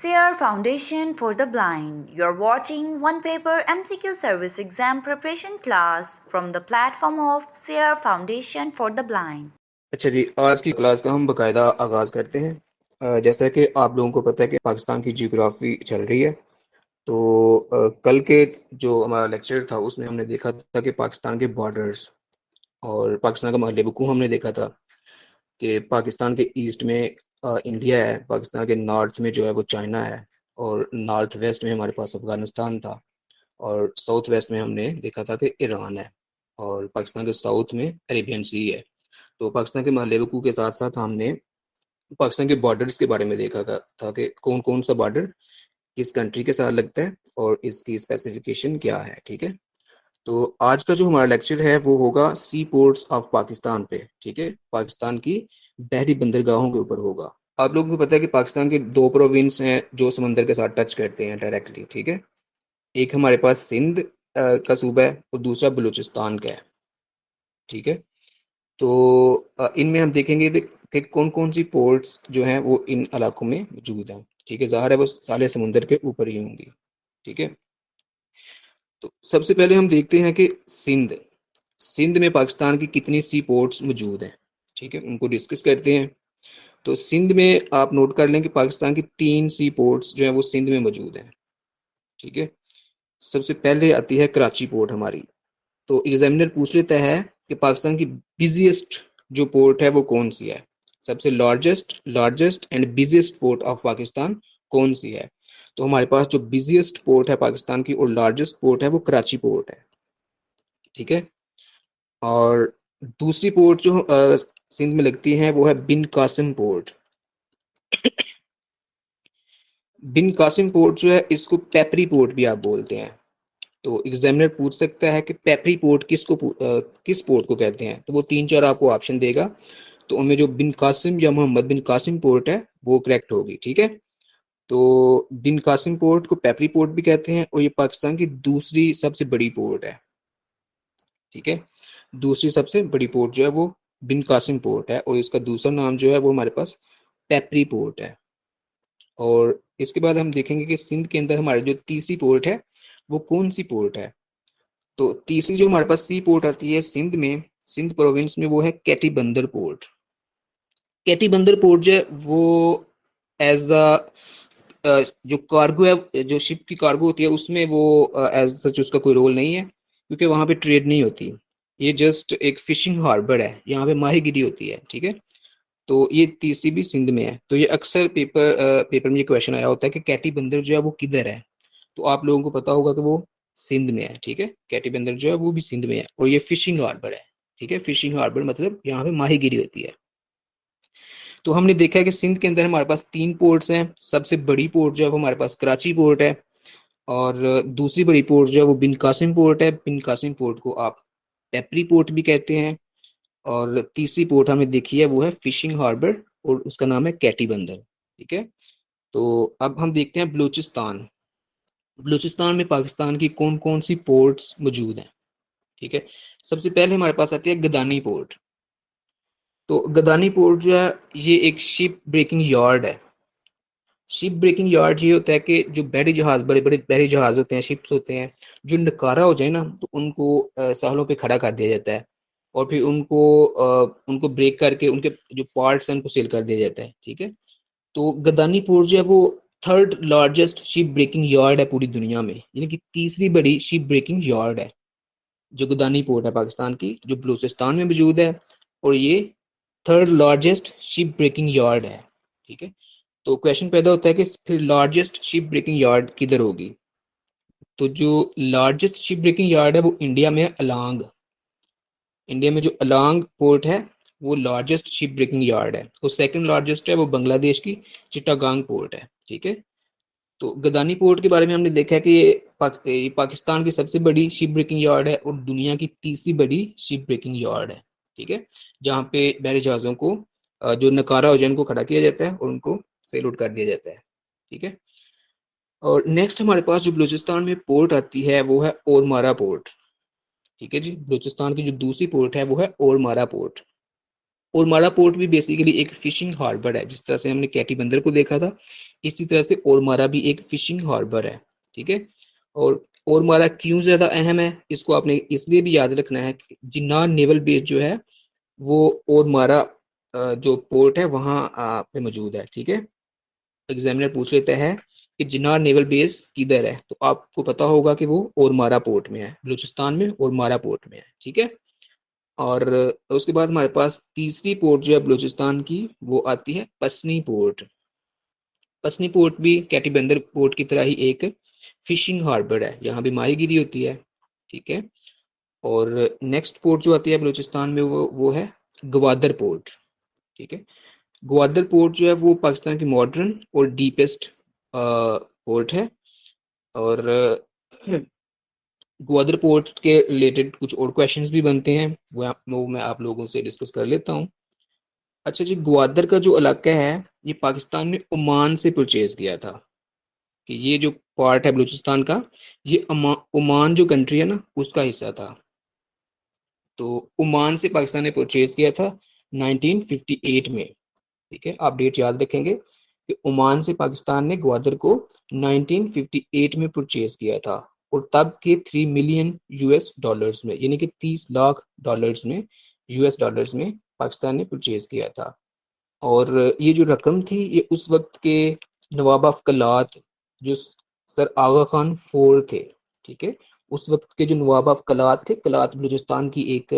SEER Foundation for the Blind. You're watching one paper MCQ service exam preparation class from the platform of SEER Foundation for the Blind. अच्छा जी, आज की class का हम बकायदा आगाज़ करते हैं। जैसा कि आप लोगों को पता है कि पाकिस्तान की जियोग्राफी चल रही है। तो कल के जो हमारा लेक्चर था उसमें हमने देखा था कि पाकिस्तान के बॉर्डर्स और पाकिस्तान का महल वकूफ़ हमने देखा था कि पाकिस्तान के ईस्ट में इंडिया है, पाकिस्तान के नॉर्थ में जो है वो चाइना है, और नॉर्थ वेस्ट में हमारे पास अफगानिस्तान था, और साउथ वेस्ट में हमने देखा था कि ईरान है, और पाकिस्तान के साउथ में अरेबियन सी है। तो पाकिस्तान के महल वकूफ़ के साथ साथ हमने पाकिस्तान के बॉर्डर्स के बारे में देखा था कि कौन कौन सा बॉर्डर किस कंट्री के साथ लगता है और इसकी स्पेसिफिकेशन क्या है। ठीक है, तो आज का जो हमारा लेक्चर है वो होगा सी पोर्ट्स ऑफ पाकिस्तान पे। ठीक है, पाकिस्तान की बहरी बंदरगाहों के ऊपर होगा। आप लोगों को पता है कि पाकिस्तान के दो प्रोविंस हैं जो समंदर के साथ टच करते हैं डायरेक्टली। ठीक है, एक हमारे पास सिंध का सूबा है और दूसरा बलूचिस्तान का है। ठीक है, तो इनमें हम देखेंगे कि कौन कौन सी पोर्ट्स जो हैं वो इन इलाकों में मौजूद हैं। ठीक है, ज़ाहिर है वो साले समुंदर के ऊपर ही होंगी। ठीक है, तो सबसे पहले हम देखते हैं कि सिंध सिंध में पाकिस्तान की कितनी सी पोर्ट्स मौजूद हैं। ठीक है, उनको डिस्कस करते हैं। तो सिंध में आप नोट कर लें कि पाकिस्तान की 3 सी पोर्ट्स जो हैं वो सिंध में मौजूद हैं। ठीक है, सबसे पहले आती है कराची पोर्ट हमारी। तो एग्जामिनर पूछ लेता है कि पाकिस्तान की बिजिएस्ट जो पोर्ट है वो कौन सी है, सबसे largest and busiest port of Pakistan कौन सी है। तो हमारे पास जो बिजिएस्ट पोर्ट है पाकिस्तान की और लार्जेस्ट पोर्ट है वो कराची पोर्ट है। ठीक है, और दूसरी पोर्ट जो सिंध में लगती है वो है बिन कासिम पोर्ट। बिन कासिम पोर्ट जो है इसको पेपरी पोर्ट भी आप बोलते हैं। तो एग्जामिनर पूछ सकता है कि पेपरी पोर्ट किस पोर्ट को कहते हैं, तो वो 3-4 आपको ऑप्शन देगा। तो उनमें जो बिन कासिम या मोहम्मद बिन कासिम पोर्ट है वो करेक्ट होगी। ठीक है, तो बिन कासिम पोर्ट को पेपरी पोर्ट भी कहते हैं और ये पाकिस्तान की दूसरी सबसे बड़ी पोर्ट है। ठीक है, दूसरी सबसे बड़ी पोर्ट जो है वो बिन कासिम पोर्ट है और इसका दूसरा नाम जो है वो हमारे पास पेपरी पोर्ट है। और इसके बाद हम देखेंगे कि सिंध के अंदर हमारी जो तीसरी पोर्ट है वो कौन सी पोर्ट है। तो तीसरी जो हमारे पास सी पोर्ट आती है सिंध में, सिंध प्रोविंस में, वो है कैटी बंदर पोर्ट। कैटी बंदर पोर्ट जो है वो एज जो कार्गो है, जो शिप की कार्गो होती है उसमें वो एज सच उसका कोई रोल नहीं है, क्योंकि वहां पे ट्रेड नहीं होती। ये जस्ट एक फिशिंग हार्बर है, यहाँ पे माहीगिरी होती है। ठीक है, तो ये तीसरी भी सिंध में है। तो ये अक्सर पेपर में ये क्वेश्चन आया होता है कि कैटी बंदर जो है वो किधर है। तो आप लोगों को पता होगा कि वो सिंध में है। ठीक है, कैटी बंदर जो है वो भी सिंध में है और ये फिशिंग हार्बर है। ठीक है, फिशिंग हार्बर मतलब यहाँ पे माहीगिरी होती है। तो हमने देखा है कि सिंध के अंदर हमारे पास 3 पोर्ट्स हैं। सबसे बड़ी पोर्ट जो है वो हमारे पास कराची पोर्ट है, और दूसरी बड़ी पोर्ट जो है वो बिन कासिम पोर्ट है। बिन कासिम पोर्ट को आप पेपरी पोर्ट भी कहते हैं, और तीसरी पोर्ट हमने देखी है वो है फिशिंग हार्बर और उसका नाम है कैटी बंदर। ठीक है, तो अब हम देखते हैं बलूचिस्तान। बलूचिस्तान में पाकिस्तान की कौन कौन सी पोर्ट्स मौजूद हैं। ठीक है, सबसे पहले हमारे पास आती है गदानी पोर्ट। तो गदानी पोर्ट जो है ये एक शिप ब्रेकिंग यार्ड है। शिप ब्रेकिंग यार्ड ये होता है कि जो बड़े जहाज, बड़े बड़े बहरी जहाज होते हैं, शिप्स होते हैं, जो नकारा हो जाए ना तो उनको साहलों पे खड़ा कर दिया जाता है, और फिर उनको ब्रेक करके उनके जो पार्ट्स हैं उनको सेल कर दिया जाता है। ठीक है, तो गदानी पोर्ट जो है वो third largest ship breaking yard है पूरी दुनिया में, यानी कि तीसरी बड़ी शिप ब्रेकिंग यार्ड है जो गदानी पोर्ट है पाकिस्तान की, जो बलूचिस्तान में मौजूद है, और ये third largest ship breaking yard है। ठीक है, तो क्वेश्चन पैदा होता है कि फिर लार्जेस्ट शिप ब्रेकिंग यार्ड किधर होगी। तो जो लार्जेस्ट शिप ब्रेकिंग यार्ड है वो इंडिया में है, अलांग। इंडिया में जो अलांग पोर्ट है वो लार्जेस्ट शिप ब्रेकिंग यार्ड है, और सेकंड लार्जेस्ट है वो बांग्लादेश की चिटागांग पोर्ट है। ठीक है, तो गदानी पोर्ट के बारे में हमने देखा है कि ये पाकिस्तान की सबसे बड़ी शिप ब्रेकिंग यार्ड है और दुनिया की तीसरी बड़ी शिप ब्रेकिंग यार्ड है। ठीक है, जहाँ पे बहरी जहाजों को जो नकारा हो जाए उनको खड़ा किया जाता है और उनको सेल आउट कर दिया जाता है। ठीक है, और नेक्स्ट हमारे पास जो बलूचिस्तान में पोर्ट आती है वो है ओरमारा पोर्ट। ठीक है जी, बलूचिस्तान की जो दूसरी पोर्ट है वो है ओरमारा पोर्ट। ओरमारा पोर्ट भी बेसिकली एक फिशिंग हार्बर है, जिस तरह से हमने कैटी बंदर को देखा था, इसी तरह से ओरमारा भी एक फिशिंग हार्बर है। ठीक है, और ओरमारा क्यों ज्यादा अहम है, इसको आपने इसलिए भी याद रखना है कि जिन्नार नेवल बेस जो है वो ओरमारा जो पोर्ट है वहां पे मौजूद है। ठीक है, एग्जामिनर पूछ लेता है कि जिन्नार नेवल बेस किधर है, तो आपको पता होगा कि वो ओरमारा पोर्ट में है, बलूचिस्तान में ओरमारा पोर्ट में है। ठीक है, और उसके बाद हमारे पास तीसरी पोर्ट जो है बलूचिस्तान की, वो आती है पसनी पोर्ट। पसनी पोर्ट भी कैटी बंदर पोर्ट की तरह ही एक फिशिंग हार्बर है, यहाँ भी माहीगिरी होती है। ठीक है, और नेक्स्ट पोर्ट जो आती है बलूचिस्तान में वो है ग्वादर पोर्ट। ठीक है, ग्वादर पोर्ट जो है वो पाकिस्तान की मॉडर्न और डीपेस्ट पोर्ट है। और ग्वादर पोर्ट के रिलेटेड कुछ और क्वेश्चंस भी बनते हैं, वो मैं आप लोगों से डिस्कस कर लेता हूँ। अच्छा जी, ग्वादर का जो इलाका है ये पाकिस्तान ने ओमान से परचेज किया था, कि ये जो पार्ट है बलूचिस्तान का, ये ओमान जो कंट्री है ना उसका हिस्सा था। तो ओमान से पाकिस्तान ने परचेज किया था 1958 में। ठीक है, आप डेट याद रखेंगे कि ओमान से पाकिस्तान ने ग्वादर को 1958 में परचेज किया था, और तब के 3 मिलियन यूएस डॉलर्स में, यानी कि 30 लाख डॉलर्स में, यूएस डॉलर्स में पाकिस्तान ने परचेज किया था। और ये जो रकम थी ये उस वक्त के नवाब ऑफ कलात, जो सर आगा खान फोर थे। ठीक है, उस वक्त के जो नवाब ऑफ कलात थे, कलात बलूचिस्तान की एक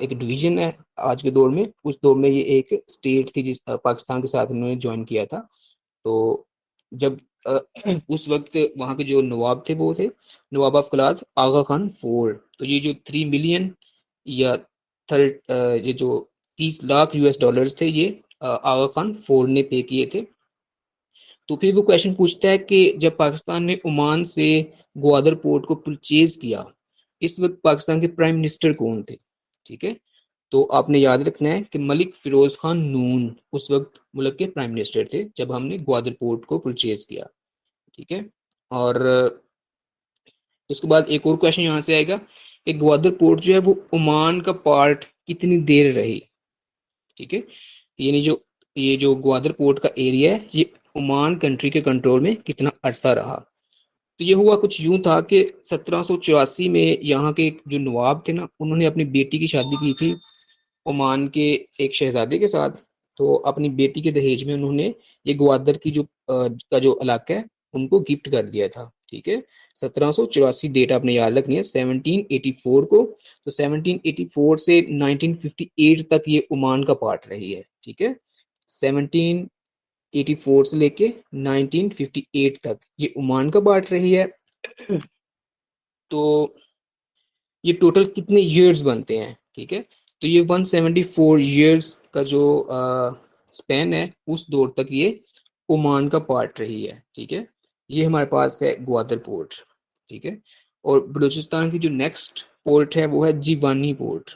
डिवीजन है आज के दौर में, उस दौर में ये एक स्टेट थी जिस पाकिस्तान के साथ उन्होंने ज्वाइन किया था। तो जब उस वक्त वहाँ के जो नवाब थे वो थे नवाब ऑफ कलात आगा खान फोर। तो ये जो 3 मिलियन या थर्ड ये जो 30 लाख यूएस डॉलर्स थे, ये आगा खान फोर ने पे किए थे। तो फिर वो क्वेश्चन पूछता है कि जब पाकिस्तान ने ओमान से ग्वादर पोर्ट को परचेज किया, इस वक्त पाकिस्तान के प्राइम मिनिस्टर कौन थे। ठीक है, तो आपने याद रखना है कि मलिक फिरोज खान नून उस वक्त मुल्क के प्राइम मिनिस्टर थे जब हमने ग्वादर पोर्ट को परचेज किया। ठीक है, और उसके बाद एक और क्वेश्चन यहाँ से आएगा कि ग्वादर पोर्ट जो है वो ओमान का पार्ट कितनी देर रही। ठीक है, यानी जो ये जो ग्वादर पोर्ट का एरिया है ये ओमान कंट्री के कंट्रोल में कितना अरसा रहा। तो ये हुआ कुछ यूं था कि 1784 में यहाँ के जो नवाब थे ना, उन्होंने अपनी बेटी की शादी की थी ओमान के एक शहजादे के साथ। तो अपनी बेटी के दहेज में उन्होंने ये ग्वादर की का जो इलाका है उनको गिफ्ट कर दिया था। ठीक है, 1784 डेट आपने याद रखनी है 1784 को। तो 1784 से 1958 तक ये ओमान का पार्ट रही है। ठीक है, 1784 से लेके 1958 तक ये ओमान का पार्ट रही है। तो ये टोटल कितने ईयर्स बनते हैं। ठीक है, तो ये 174 ईयर्स का जो स्पेन है उस दौर तक ये ओमान का पार्ट रही है। ठीक है, ये हमारे पास है ग्वादर पोर्ट। ठीक है, और बलूचिस्तान की जो नेक्स्ट पोर्ट है वो है जीवानी पोर्ट।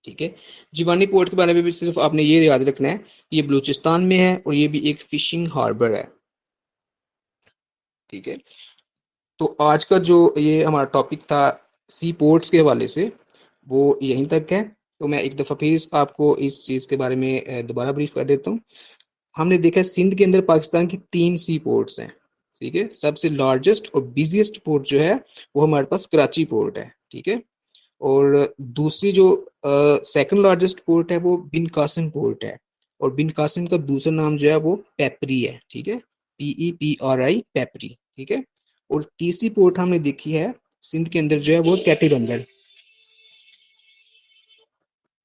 ठीक है, जीवानी पोर्ट के बारे में भी सिर्फ आपने ये याद रखना है, ये बलूचिस्तान में है और ये भी एक फिशिंग हार्बर है। ठीक है, तो आज का जो ये हमारा टॉपिक था सी पोर्ट्स के हवाले से वो यहीं तक है। तो मैं एक दफ़ा फिर आपको इस चीज़ के बारे में दोबारा ब्रीफ कर देता हूँ। हमने देखा सिंध के अंदर पाकिस्तान की 3 सी पोर्ट्स हैं। ठीक है, सबसे लार्जेस्ट और बिजिएस्ट पोर्ट जो है वो हमारे पास कराची पोर्ट है। ठीक है, और दूसरी जो सेकंड लार्जेस्ट पोर्ट है वो बिन कासिम पोर्ट है, और बिन कासिम का दूसरा नाम जो है वो पेपरी है। ठीक है, PEPRI पेपरी। ठीक है, और तीसरी पोर्ट हमने देखी है सिंध के अंदर जो है वो कैटी बंदर।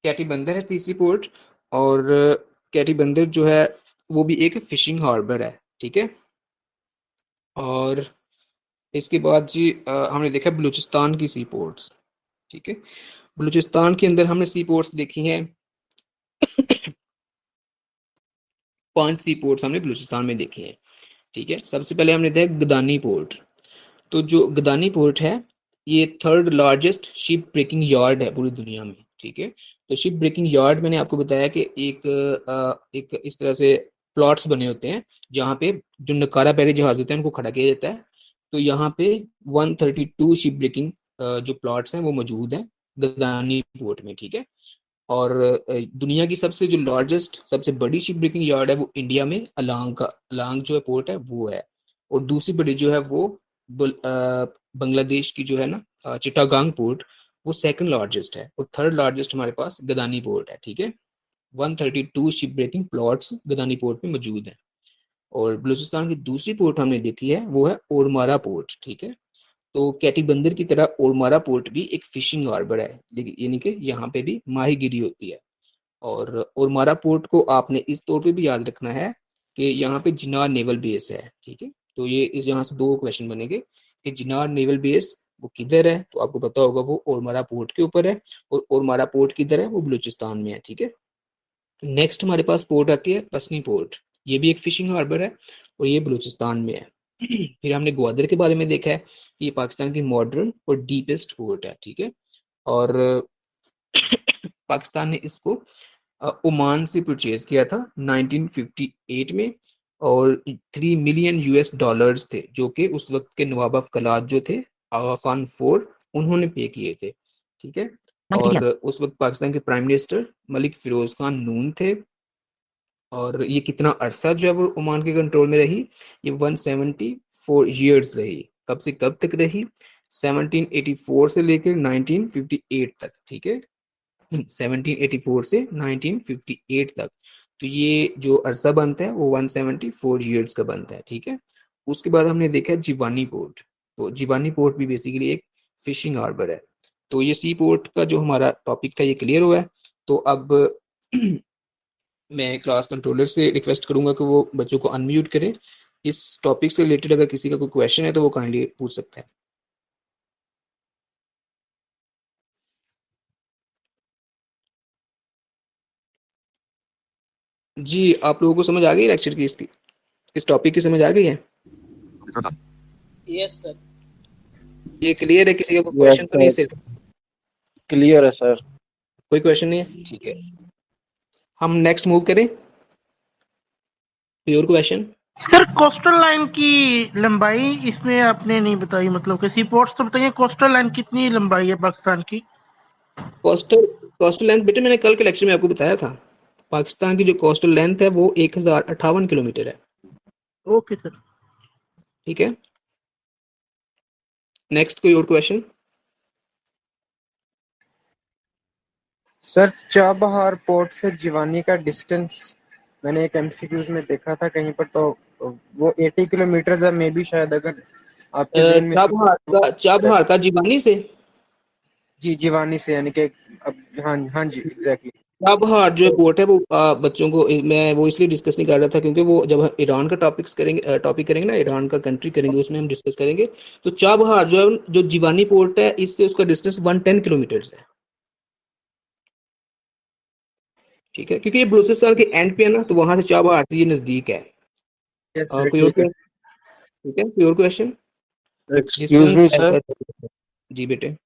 कैटी बंदर है तीसरी पोर्ट, और कैटी बंदर जो है वो भी एक फिशिंग हार्बर है। ठीक है, और इसके बाद जी हमने देखा बलूचिस्तान की सी पोर्ट्स। ठीक है, बलूचिस्तान के अंदर हमने सी पोर्ट्स देखी हैं 5 सी पोर्ट्स हमने बलूचिस्तान में देखी हैं। ठीक है, सबसे पहले हमने देखा गदानी पोर्ट। तो जो गदानी पोर्ट है ये third largest ship breaking yard है पूरी दुनिया में। ठीक है, तो शिप ब्रेकिंग यार्ड मैंने आपको बताया कि एक इस तरह से प्लॉट्स बने होते हैं जहाँ पे जो नकारा पैरी जहाज होते हैं उनको खड़ा किया जाता है। तो यहाँ पे 132 शिप ब्रेकिंग जो प्लॉट्स हैं वो मौजूद हैं गदानी पोर्ट में। ठीक है, और दुनिया की सबसे जो लार्जेस्ट सबसे बड़ी शिप ब्रेकिंग यार्ड है वो इंडिया में अलांग जो है पोर्ट है वो है। और दूसरी बड़ी जो है वो बांग्लादेश की जो है ना चिटागांग पोर्ट, वो सेकंड लार्जेस्ट है। और थर्ड लार्जेस्ट हमारे पास गदानी पोर्ट है, ठीक है। 132 शिप ब्रेकिंग प्लॉट्स गदानी पोर्ट में मौजूद है। और बलूचिस्तान की दूसरी पोर्ट हमने देखी है वो है ओरमारा पोर्ट, ठीक है। तो कैटी बंदर की तरह ओरमारा पोर्ट भी एक फिशिंग हार्बर है, यानी कि यहाँ पे भी माहीगिरी होती है। और ओरमारा पोर्ट को आपने इस तौर पे भी याद रखना है कि यहाँ पे जिनार नेवल बेस है, ठीक है। तो ये इस यहाँ से दो क्वेश्चन बनेंगे कि जिनार नेवल बेस वो किधर है, तो आपको पता होगा वो ओरमारा पोर्ट के ऊपर है। और ओरमारा पोर्ट किधर है, वो बलूचिस्तान में है, ठीक है। नेक्स्ट हमारे पास पोर्ट आती है पसनी पोर्ट, ये भी एक फिशिंग हार्बर है और ये बलूचिस्तान में है। फिर हमने ग्वादर के बारे में देखा है कि ये पाकिस्तान की मॉडर्न और डीपेस्ट पोर्ट है, ठीक है। और पाकिस्तान ने इसको ओमान से परचेज किया था 1958 में। और 3 मिलियन यूएस डॉलर्स थे जो कि उस वक्त के नवाब ऑफ कलात जो थे आगा खान फोर, उन्होंने पे किए थे, ठीक है। और उस वक्त पाकिस्तान के प्राइम मिनिस्टर मलिक फिरोज खान नून थे। और ये कितना अरसा जो है वो ओमान के कंट्रोल में रही, ये 174 ईयर्स रही। कब से कब तक रही, 1784 से लेकर 1958 तक, ठीक है। 1784 से 1958 तक। तो ये जो अरसा बनता है वो 174 ईयर्स का बनता है, ठीक है। उसके बाद हमने देखा है जीवानी पोर्ट। तो जीवानी पोर्ट भी बेसिकली एक फिशिंग हार्बर है। तो ये सी पोर्ट का जो हमारा टॉपिक था ये क्लियर हुआ है। तो अब मैं क्लास कंट्रोलर से रिक्वेस्ट करूंगा कि वो बच्चों को अनम्यूट करें। इस टॉपिक से रिलेटेड अगर किसी का कोई क्वेश्चन है तो वो काइंडली पूछ सकता है। जी, आप लोगों को समझ आ गई लेक्चर की, इसकी इस टॉपिक की समझ आ गई है? Yes sir. ये क्लियर है? किसी का कोई यस क्वेश्चन तो नहीं सर, सिर्फ? क्लियर है सर। कोई क्वेश्चन नहीं है, ठीक है। हम नेक्स्ट मूव करें। कोई और क्वेश्चन? सर कोस्टल लाइन की लंबाई इसमें आपने नहीं बताई, मतलब कि सी पोर्ट्स तो बताइए, कोस्टल लाइन कितनी लंबाई है पाकिस्तान की? कोस्टल कोस्टल लेंथ बेटे मैंने कल के लेक्चर में आपको बताया था। पाकिस्तान की जो कोस्टल लेंथ है वो 1058 किलोमीटर है, ओके सर। ठीक है। नेक्स्ट कोई और क्वेश्चन? सर चाबहार पोर्ट से जिवानी का डिस्टेंस मैंने एक एमसीक्यूज में देखा था कहीं पर, तो वो 80 किलोमीटर है मे बी, शायद अगर आपके ज़हन में चाबहार का जीवानी से? जी जिवानी से, यानी कि अब हाँ हाँ जी एग्जैक्टली। चाबहार जो पोर्ट है वो बच्चों को मैं वो इसलिए डिस्कस नहीं कर रहा था क्योंकि वो जब हम ईरान का टॉपिक करेंगे ना, ईरान का कंट्री करेंगे, उसमें हम डिस्कस करेंगे। तो चाबहार जो है जो जीवानी पोर्ट है इससे उसका डिस्टेंस 110 किलोमीटर है, ठीक है। क्योंकि ये बलूचिस्तान के एंड पे है ना, तो वहां से चाबहार से ये नजदीक है। यस सर, कोई और ठीक है। क्वेश्चन? ठीक है, कोई और क्वेश्चन? एक्सक्यूज डिस्टेंस मी सर। जी बेटे।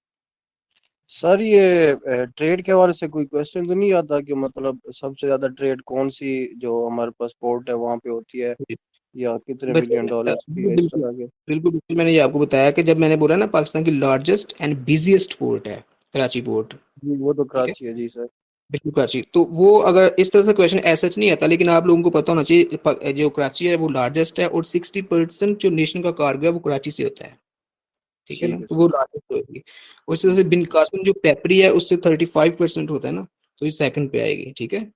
सर ये ट्रेड के हवाले से कोई क्वेश्चन तो नहीं आता कि मतलब सबसे ज्यादा ट्रेड कौन सी जो हमारे पास पोर्ट है वहां पे होती है, या कितने बच्चे बिलियन डॉलर्स की बिल्कुल है इस बिल्कुल तरह के? बिल्कुल बिल्कुल, मैंने ये आपको बताया कि जब मैंने बोला ना पाकिस्तान की लार्जेस्ट एंड बिजिएस्ट पोर्ट है कराची पोर्ट, जी वो तो ठीक है। कराची है जी सर। बिल्कुल कराची, तो वो अगर इस तरह से क्वेश्चन ऐसा नहीं आता, लेकिन आप लोगों को पता होना चाहिए जो कराची है वो लार्जेस्ट है और 60% जो नेशन का कार्गो है वो कराची से होता है, ठीक है ना, ठीक है तो सर। वो लार्जेस्ट होगी। उसी तरह से बिन कासिम जो पेपरी है उससे 35% होता है ना, तो ये सेकंड पे आएगी, ठीक है। जी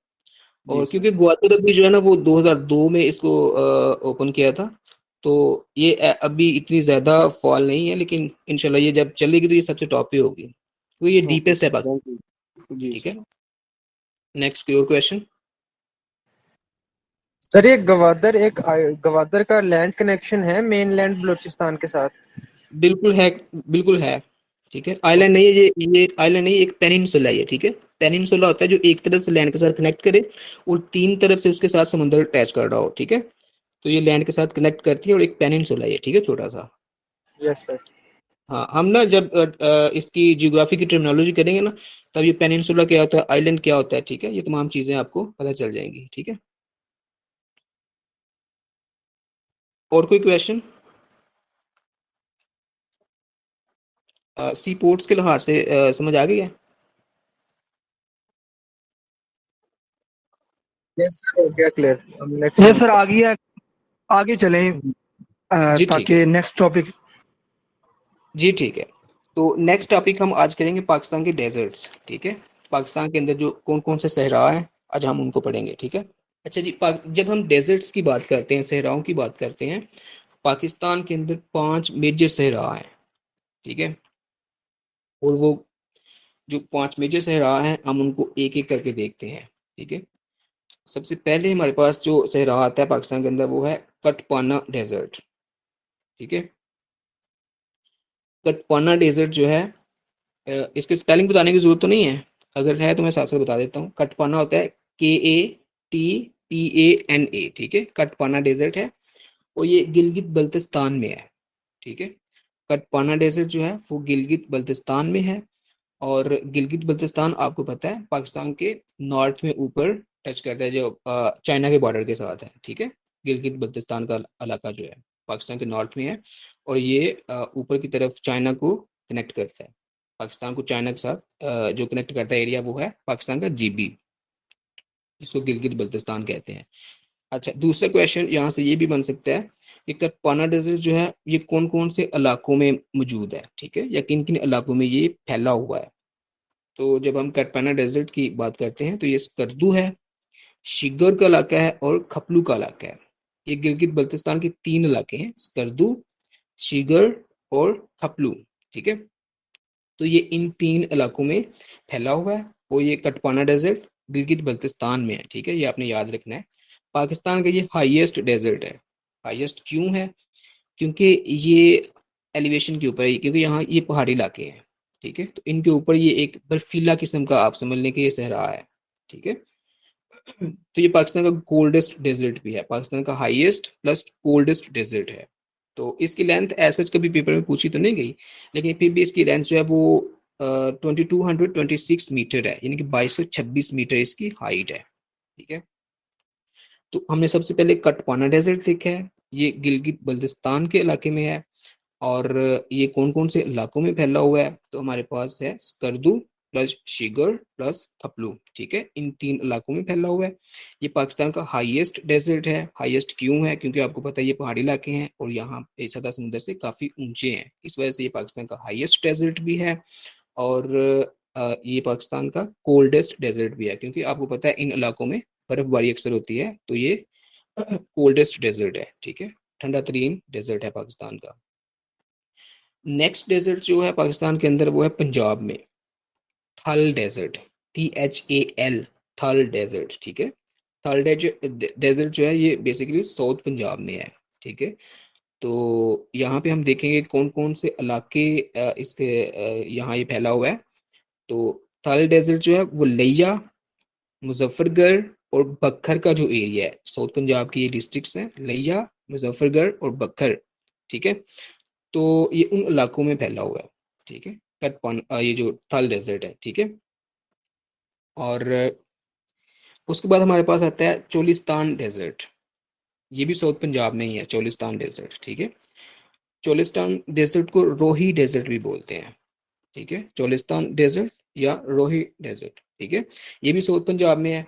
और सर। क्योंकि ग्वादर अभी जो है ना वो 2002 में इसको ओपन किया था, तो ये अभी इतनी ज्यादा फॉल नहीं है, लेकिन इंशाल्लाह ये जब चलेगी तो ये सबसे टॉप पे होगी, तो ये ओके डीपेस्ट सर, है पाकिस्तान, थैंक यू जी ठीक है। सर। नेक्स्ट कोई और क्वेश्चन? सर ये गवादर का लैंड कनेक्शन है मेनलैंड बलूचिस्तान के साथ? बिल्कुल है, बिल्कुल है, ठीक है। आइलैंड नहीं है ये आइलैंड नहीं, एक पेनिनसुला है, ठीक है। पेनिनसुला होता है जो एक तरफ से लैंड के साथ कनेक्ट करे और तीन तरफ से उसके साथ समुद्र अटैच कर रहा हो, ठीक है। तो ये लैंड के साथ कनेक्ट करती है और एक पेनिनसुला है, ठीक है, छोटा सा। Yes sir. हाँ, हम ना जब इसकी जियोग्राफी की टर्मिनोलॉजी करेंगे ना, तब ये पेनिनसुला क्या होता है, आइलैंड क्या होता है, ठीक है, ये तमाम चीजें आपको पता चल जाएंगी, ठीक है। और कोई क्वेश्चन? सी पोर्ट्स के लिहाज से समझ आ गई है? यस सर, हो गया क्लियर। हम नेक्स्ट ये मूव सर करते आगे चलें जी ठीक है। ताकि नेक्स्ट टॉपिक। जी ठीक है। तो नेक्स्ट टॉपिक हम आज करेंगे पाकिस्तान के डेजर्ट्स। ठीक है, पाकिस्तान के अंदर जो कौन कौन से सहरा हैं आज हम उनको पढ़ेंगे। ठीक है। अच्छा जी, जब हम डेजर्ट्स की बात करते हैं, सहराओं की बात करते हैं, पाकिस्तान के अंदर 5 मेजर सहरा हैं। ठीक है, और वो जो 5 मेजर सहरा हैं हम उनको एक एक करके देखते हैं। ठीक है, सबसे पहले हमारे पास जो सहरा आता है पाकिस्तान के अंदर वो है कटपाना डेजर्ट। ठीक है, कटपाना डेजर्ट जो है, इसके स्पेलिंग बताने की जरूरत तो नहीं है, अगर है तो मैं साथ साथ बता देता हूँ। कटपाना होता है KATPANA। ठीक है, कटपाना डेजर्ट है और ये गिलगित बल्तिस्तान में है। ठीक है, कटपाना डेजर्ट जो है वो गिलगित बल्तिस्तान में है। और गिलगित बल्तिस्तान आपको पता है पाकिस्तान के नॉर्थ में ऊपर टच करता है, जो चाइना के बॉर्डर के साथ है। ठीक है, गिलगित बल्तिस्तान का इलाका जो है पाकिस्तान के नॉर्थ में है और ये ऊपर की तरफ चाइना को कनेक्ट करता है। पाकिस्तान को चाइना के साथ जो कनेक्ट करता है एरिया वो है पाकिस्तान का GB, जिसको गिलगित बल्तिस्तान कहते हैं। अच्छा, दूसरा क्वेश्चन यहाँ से ये भी बन सकता है कि कटपाना डेजर्ट जो है ये कौन कौन से इलाकों में मौजूद है। ठीक है, या किन किन इलाकों में ये फैला हुआ है। तो जब हम कटपाना डेजर्ट की बात करते हैं तो ये स्कर्दू है, शिगर का इलाका है और खपलू का इलाका है। ये गिलगित बल्तिस्तान के 3 इलाके हैं, स्कर्दू, शिगर और खपलू। ठीक है, तो ये इन 3 इलाकों में फैला हुआ है और ये कटपाना डेजर्ट गिलगित बल्तिस्तान में है। ठीक है, ये आपने याद रखना है। पाकिस्तान का ये हाईएस्ट डेजर्ट है। हाईएस्ट क्यों है? क्योंकि ये एलिवेशन के ऊपर है, क्योंकि यहाँ ये पहाड़ी इलाके हैं। ठीक है, तो इनके ऊपर ये एक बर्फीला किस्म का, आप समझ लें कि ये सहरा है। ठीक है, तो ये पाकिस्तान का कोल्डेस्ट डेजर्ट भी है, पाकिस्तान का हाईएस्ट प्लस कोल्डेस्ट डेजर्ट है। तो इसकी लेंथ ऐसे कभी पेपर में पूछी तो नहीं गई, लेकिन फिर भी इसकी लेंथ जो है वो 2226 मीटर है, यानी कि 2226 मीटर इसकी हाइट है। ठीक है, तो हमने सबसे पहले कटपाना डेजर्ट देखा है, ये गिलगित बल्तिस्तान के इलाके में है। और ये कौन कौन से इलाकों में फैला हुआ है, तो हमारे पास है स्कर्दू प्लस शिगर प्लस थपलू। ठीक है, इन 3 इलाकों में फैला हुआ है। ये पाकिस्तान का हाईएस्ट डेजर्ट है। हाईएस्ट क्यों है? क्योंकि आपको पता है ये पहाड़ी इलाके हैं और यहाँ पे सतह समुद्र से काफी ऊंचे हैं, इस वजह से ये पाकिस्तान का हाईएस्ट डेजर्ट भी है। और ये पाकिस्तान का कोल्डेस्ट डेजर्ट भी है, क्योंकि आपको पता है इन इलाकों में बर्फबारी अक्सर होती है, तो ये कोल्डेस्ट डेजर्ट है। ठीक है, ठंडा तरीन डेजर्ट है पाकिस्तान का। नेक्स्ट डेजर्ट जो है पाकिस्तान के अंदर वो है पंजाब में, थल डेजर्ट, THAL, थल डेजर्ट। ठीक है, थल डेजर्ट जो है ये बेसिकली साउथ पंजाब में है। ठीक है, तो यहाँ पे हम देखेंगे कौन कौन से इलाके इसके यहाँ ये फैला हुआ है। तो थल डेजर्ट जो है वो लिया, मुजफ्फरगढ़ और बक्खर का जो एरिया है, साउथ पंजाब की ये डिस्ट्रिक्ट्स हैं, लिया, मुजफ्फरगढ़ और बक्खर। ठीक है, तो ये उन इलाकों में फैला हुआ है। ठीक है, ये जो थल डेजर्ट है। ठीक है, और उसके बाद हमारे पास आता है चोलिस्तान डेजर्ट, ये भी साउथ पंजाब में ही है, चोलिस्तान डेजर्ट। ठीक है, चोलिस्तान डेजर्ट को रोही डेजर्ट भी बोलते हैं। ठीक है, चोलिस्तान डेजर्ट या रोही डेजर्ट। ठीक है, ये भी साउथ पंजाब में है।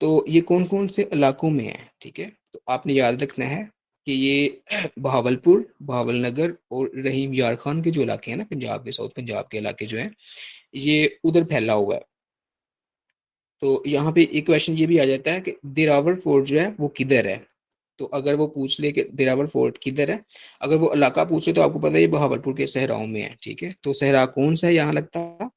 तो ये कौन कौन से इलाकों में है? ठीक है, तो आपने याद रखना है कि ये बहावलपुर, बहावलनगर और रहीम यार खान के जो इलाके हैं ना पंजाब के, साउथ पंजाब के इलाके जो हैं, ये उधर फैला हुआ है। तो यहाँ पे एक क्वेश्चन ये भी आ जाता है कि दिरावर फोर्ट जो है वो किधर है। तो अगर वो पूछ ले कि दिरावर फोर्ट किधर है, अगर वो इलाका पूछे तो आपको पता है ये बहावलपुर के सहराओं में है। ठीक है, तो सहरा कौन सा है यहाँ लगता है?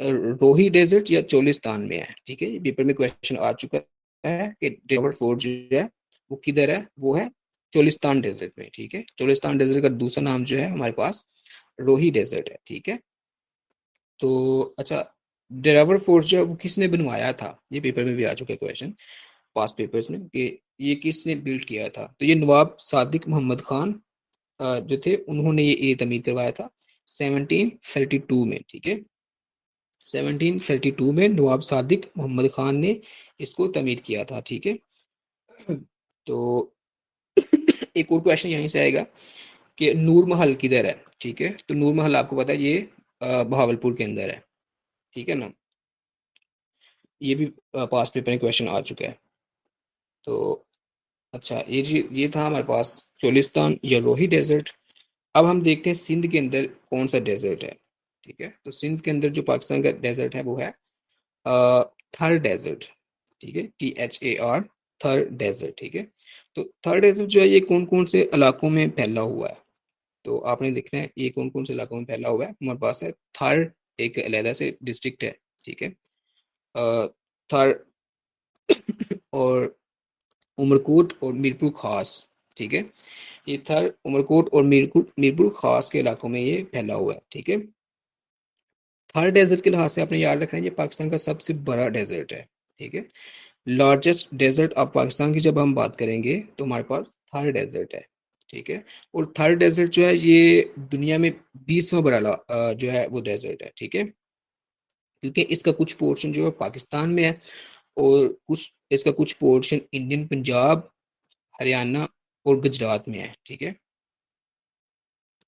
रोही डेजर्ट या चोलिस्तान में है। ठीक है, ये पेपर में क्वेश्चन आ चुका है कि दिरावर फोर्ट जो है वो किधर है, वो है चोलिस्तान डेजर्ट में। ठीक है, चोलिस्तान डेजर्ट का दूसरा नाम जो है हमारे पास रोही डेजर्ट है। ठीक है, तो अच्छा, डेरावर फोर्ट जो है वो किसने बनवाया था, ये पेपर में भी आ चुका है क्वेश्चन पास पेपर्स में, कि ये किसने बिल्ड किया था। तो ये नवाब सादिक मोहम्मद खान जो थे उन्होंने ये तमीर करवाया था 1732 में। ठीक है, 1732 में नवाब सादिक मोहम्मद खान ने इसको तमीर किया था। ठीक है, तो एक और क्वेश्चन यहीं से आएगा कि नूर महल किधर है। ठीक है, तो नूर महल आपको पता है ये बहावलपुर के अंदर है। ठीक है ना, ये भी पास पेपर में क्वेश्चन आ चुका है। तो अच्छा, ये था हमारे पास चोलिस्तान या रोही डेजर्ट। अब हम देखते हैं सिंध के अंदर कौन सा डेजर्ट है। ठीक है, तो सिंध के अंदर जो पाकिस्तान का डेजर्ट है वो है थर डेजर्ट। ठीक है, THAR, थर डेजर्ट। ठीक है, तो थर डेजर्ट जो है ये कौन कौन से इलाकों में फैला हुआ है, तो आपने देखना है ये कौन कौन से इलाकों में फैला हुआ है। हमारे पास है थर, एक अलहदा से डिस्ट्रिक्ट है। ठीक है, थर और उमरकोट और मीरपुर खास। ठीक है, ये थर, उमरकोट और मीरपुर खास के इलाकों में ये फैला हुआ है। ठीक है, थर डेजर्ट के लिहाज से आपने याद रखना है ये पाकिस्तान का सबसे बड़ा डेजर्ट है। ठीक है, लार्जेस्ट डेजर्ट ऑफ पाकिस्तान की जब हम बात करेंगे तो हमारे पास थर डेजर्ट है। ठीक है, और थर डेजर्ट जो है ये दुनिया में 20वां बड़ा जो है वो डेजर्ट है। ठीक है, क्योंकि इसका कुछ पोर्शन जो है पाकिस्तान में है और इसका कुछ पोर्शन इंडियन पंजाब, हरियाणा और गुजरात में है। ठीक है,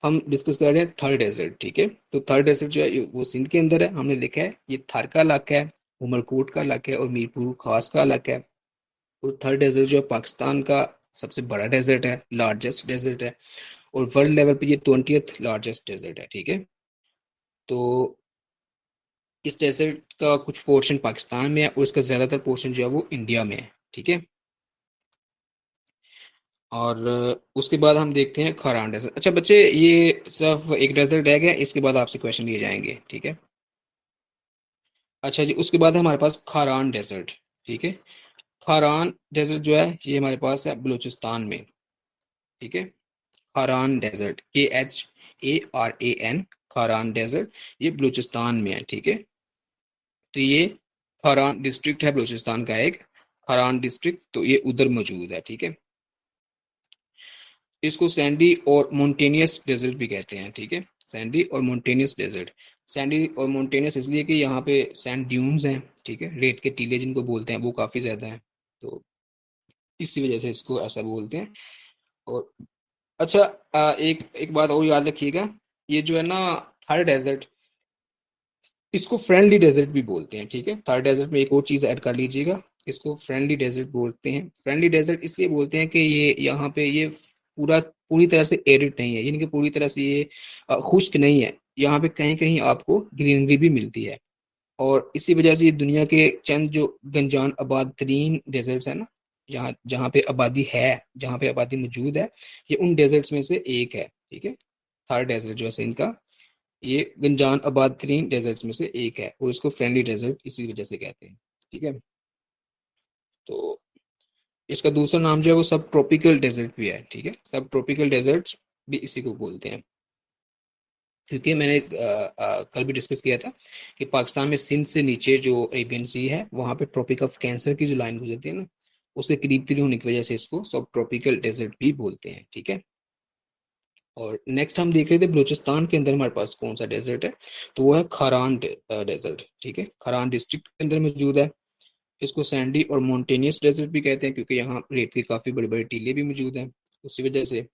हम डिस्कस कर रहे हैं थर डेजर्ट। ठीक है, तो थर डेजर्ट जो है वो सिंध के अंदर है। हमने देखा है ये थर का इलाका है, उमरकोट का इलाका है और मीरपुर खास का इलाका है। और थर डेजर्ट जो है पाकिस्तान का सबसे बड़ा डेजर्ट है, लार्जेस्ट डेजर्ट है, और वर्ल्ड लेवल पे ये 20th लार्जेस्ट डेजर्ट है। ठीक है, तो इस डेजर्ट का कुछ पोर्शन पाकिस्तान में है और इसका ज्यादातर पोर्शन जो है वो इंडिया में है। ठीक है, और उसके बाद हम देखते हैं खारान डेजर्ट। अच्छा बच्चे, ये सिर्फ एक डेजर्ट रह गया, इसके बाद आपसे क्वेश्चन लिए जाएंगे। ठीक है, अच्छा जी, उसके बाद है हमारे पास खारान डेजर्ट। ठीक है, खारान डेजर्ट जो है ये हमारे पास है बलूचिस्तान में। ठीक है, Kharan desert, KHARAN, Kharan desert, ये बलूचिस्तान में है। ठीक है, तो ये खारान डिस्ट्रिक्ट है बलूचिस्तान का एक, खारान डिस्ट्रिक्ट, तो ये उधर मौजूद है। ठीक है, इसको सैंडी और मोन्टेनियस डेजर्ट भी कहते हैं। ठीक है, सैंडी और मोन्टेनियस डेजर्ट। सैंडी और मोन्टेनियस इसलिए कि यहाँ पे सैंड ड्यून्स हैं। ठीक है, रेत के टीले जिनको बोलते हैं वो काफी ज्यादा हैं, तो इसी वजह से इसको ऐसा बोलते हैं। और अच्छा, एक एक बात और याद रखिएगा, ये जो है ना थार डेजर्ट, इसको फ्रेंडली डेजर्ट भी बोलते हैं। ठीक है, थार डेजर्ट में एक और चीज ऐड कर लीजिएगा, इसको फ्रेंडली डेजर्ट बोलते हैं। फ्रेंडली डेजर्ट इसलिए बोलते हैं कि ये यहाँ पे ये पूरी तरह से एरिड नहीं है, यानी कि पूरी तरह से ये खुश्क नहीं है। यहाँ पे कहीं कहीं आपको ग्रीनरी भी मिलती है, और इसी वजह से ये दुनिया के चंद जो गंजान आबाद तरीन डेजर्ट्स है ना, जहाँ जहाँ पे आबादी है, जहाँ पे आबादी मौजूद है, ये उन डेजर्ट्स में से एक है। ठीक है, थार डेजर्ट जो है सिंध का, ये गंजान आबाद तरीन डेजर्ट्स में से एक है और इसको फ्रेंडली डेजर्ट इसी वजह से कहते हैं। ठीक है, तो इसका दूसरा नाम जो है वो सब ट्रॉपिकल डेजर्ट भी है। ठीक है, सब ट्रॉपिकल डेजर्ट भी इसी को बोलते हैं, क्योंकि मैंने कल भी डिस्कस किया था कि पाकिस्तान में सिंध से नीचे जो अरेबियन सी है वहां पे ट्रॉपिक ऑफ कैंसर की जो लाइन गुजरती है ना, उसके करीब करीब होने की वजह से इसको सब ट्रॉपिकल डेजर्ट भी बोलते हैं। ठीक है, और नेक्स्ट हम देख रहे थे बलूचिस्तान के अंदर हमारे पास कौन सा डेजर्ट है, तो वो है खारान डेजर्ट। ठीक है, खारान डिस्ट्रिक्ट के अंदर मौजूद है। इसको सैंडी और मोन्टेनियस डेजर्ट भी कहते हैं, क्योंकि यहाँ रेत के काफी बड़े बड़े टीले भी मौजूद हैं उसी वजह से।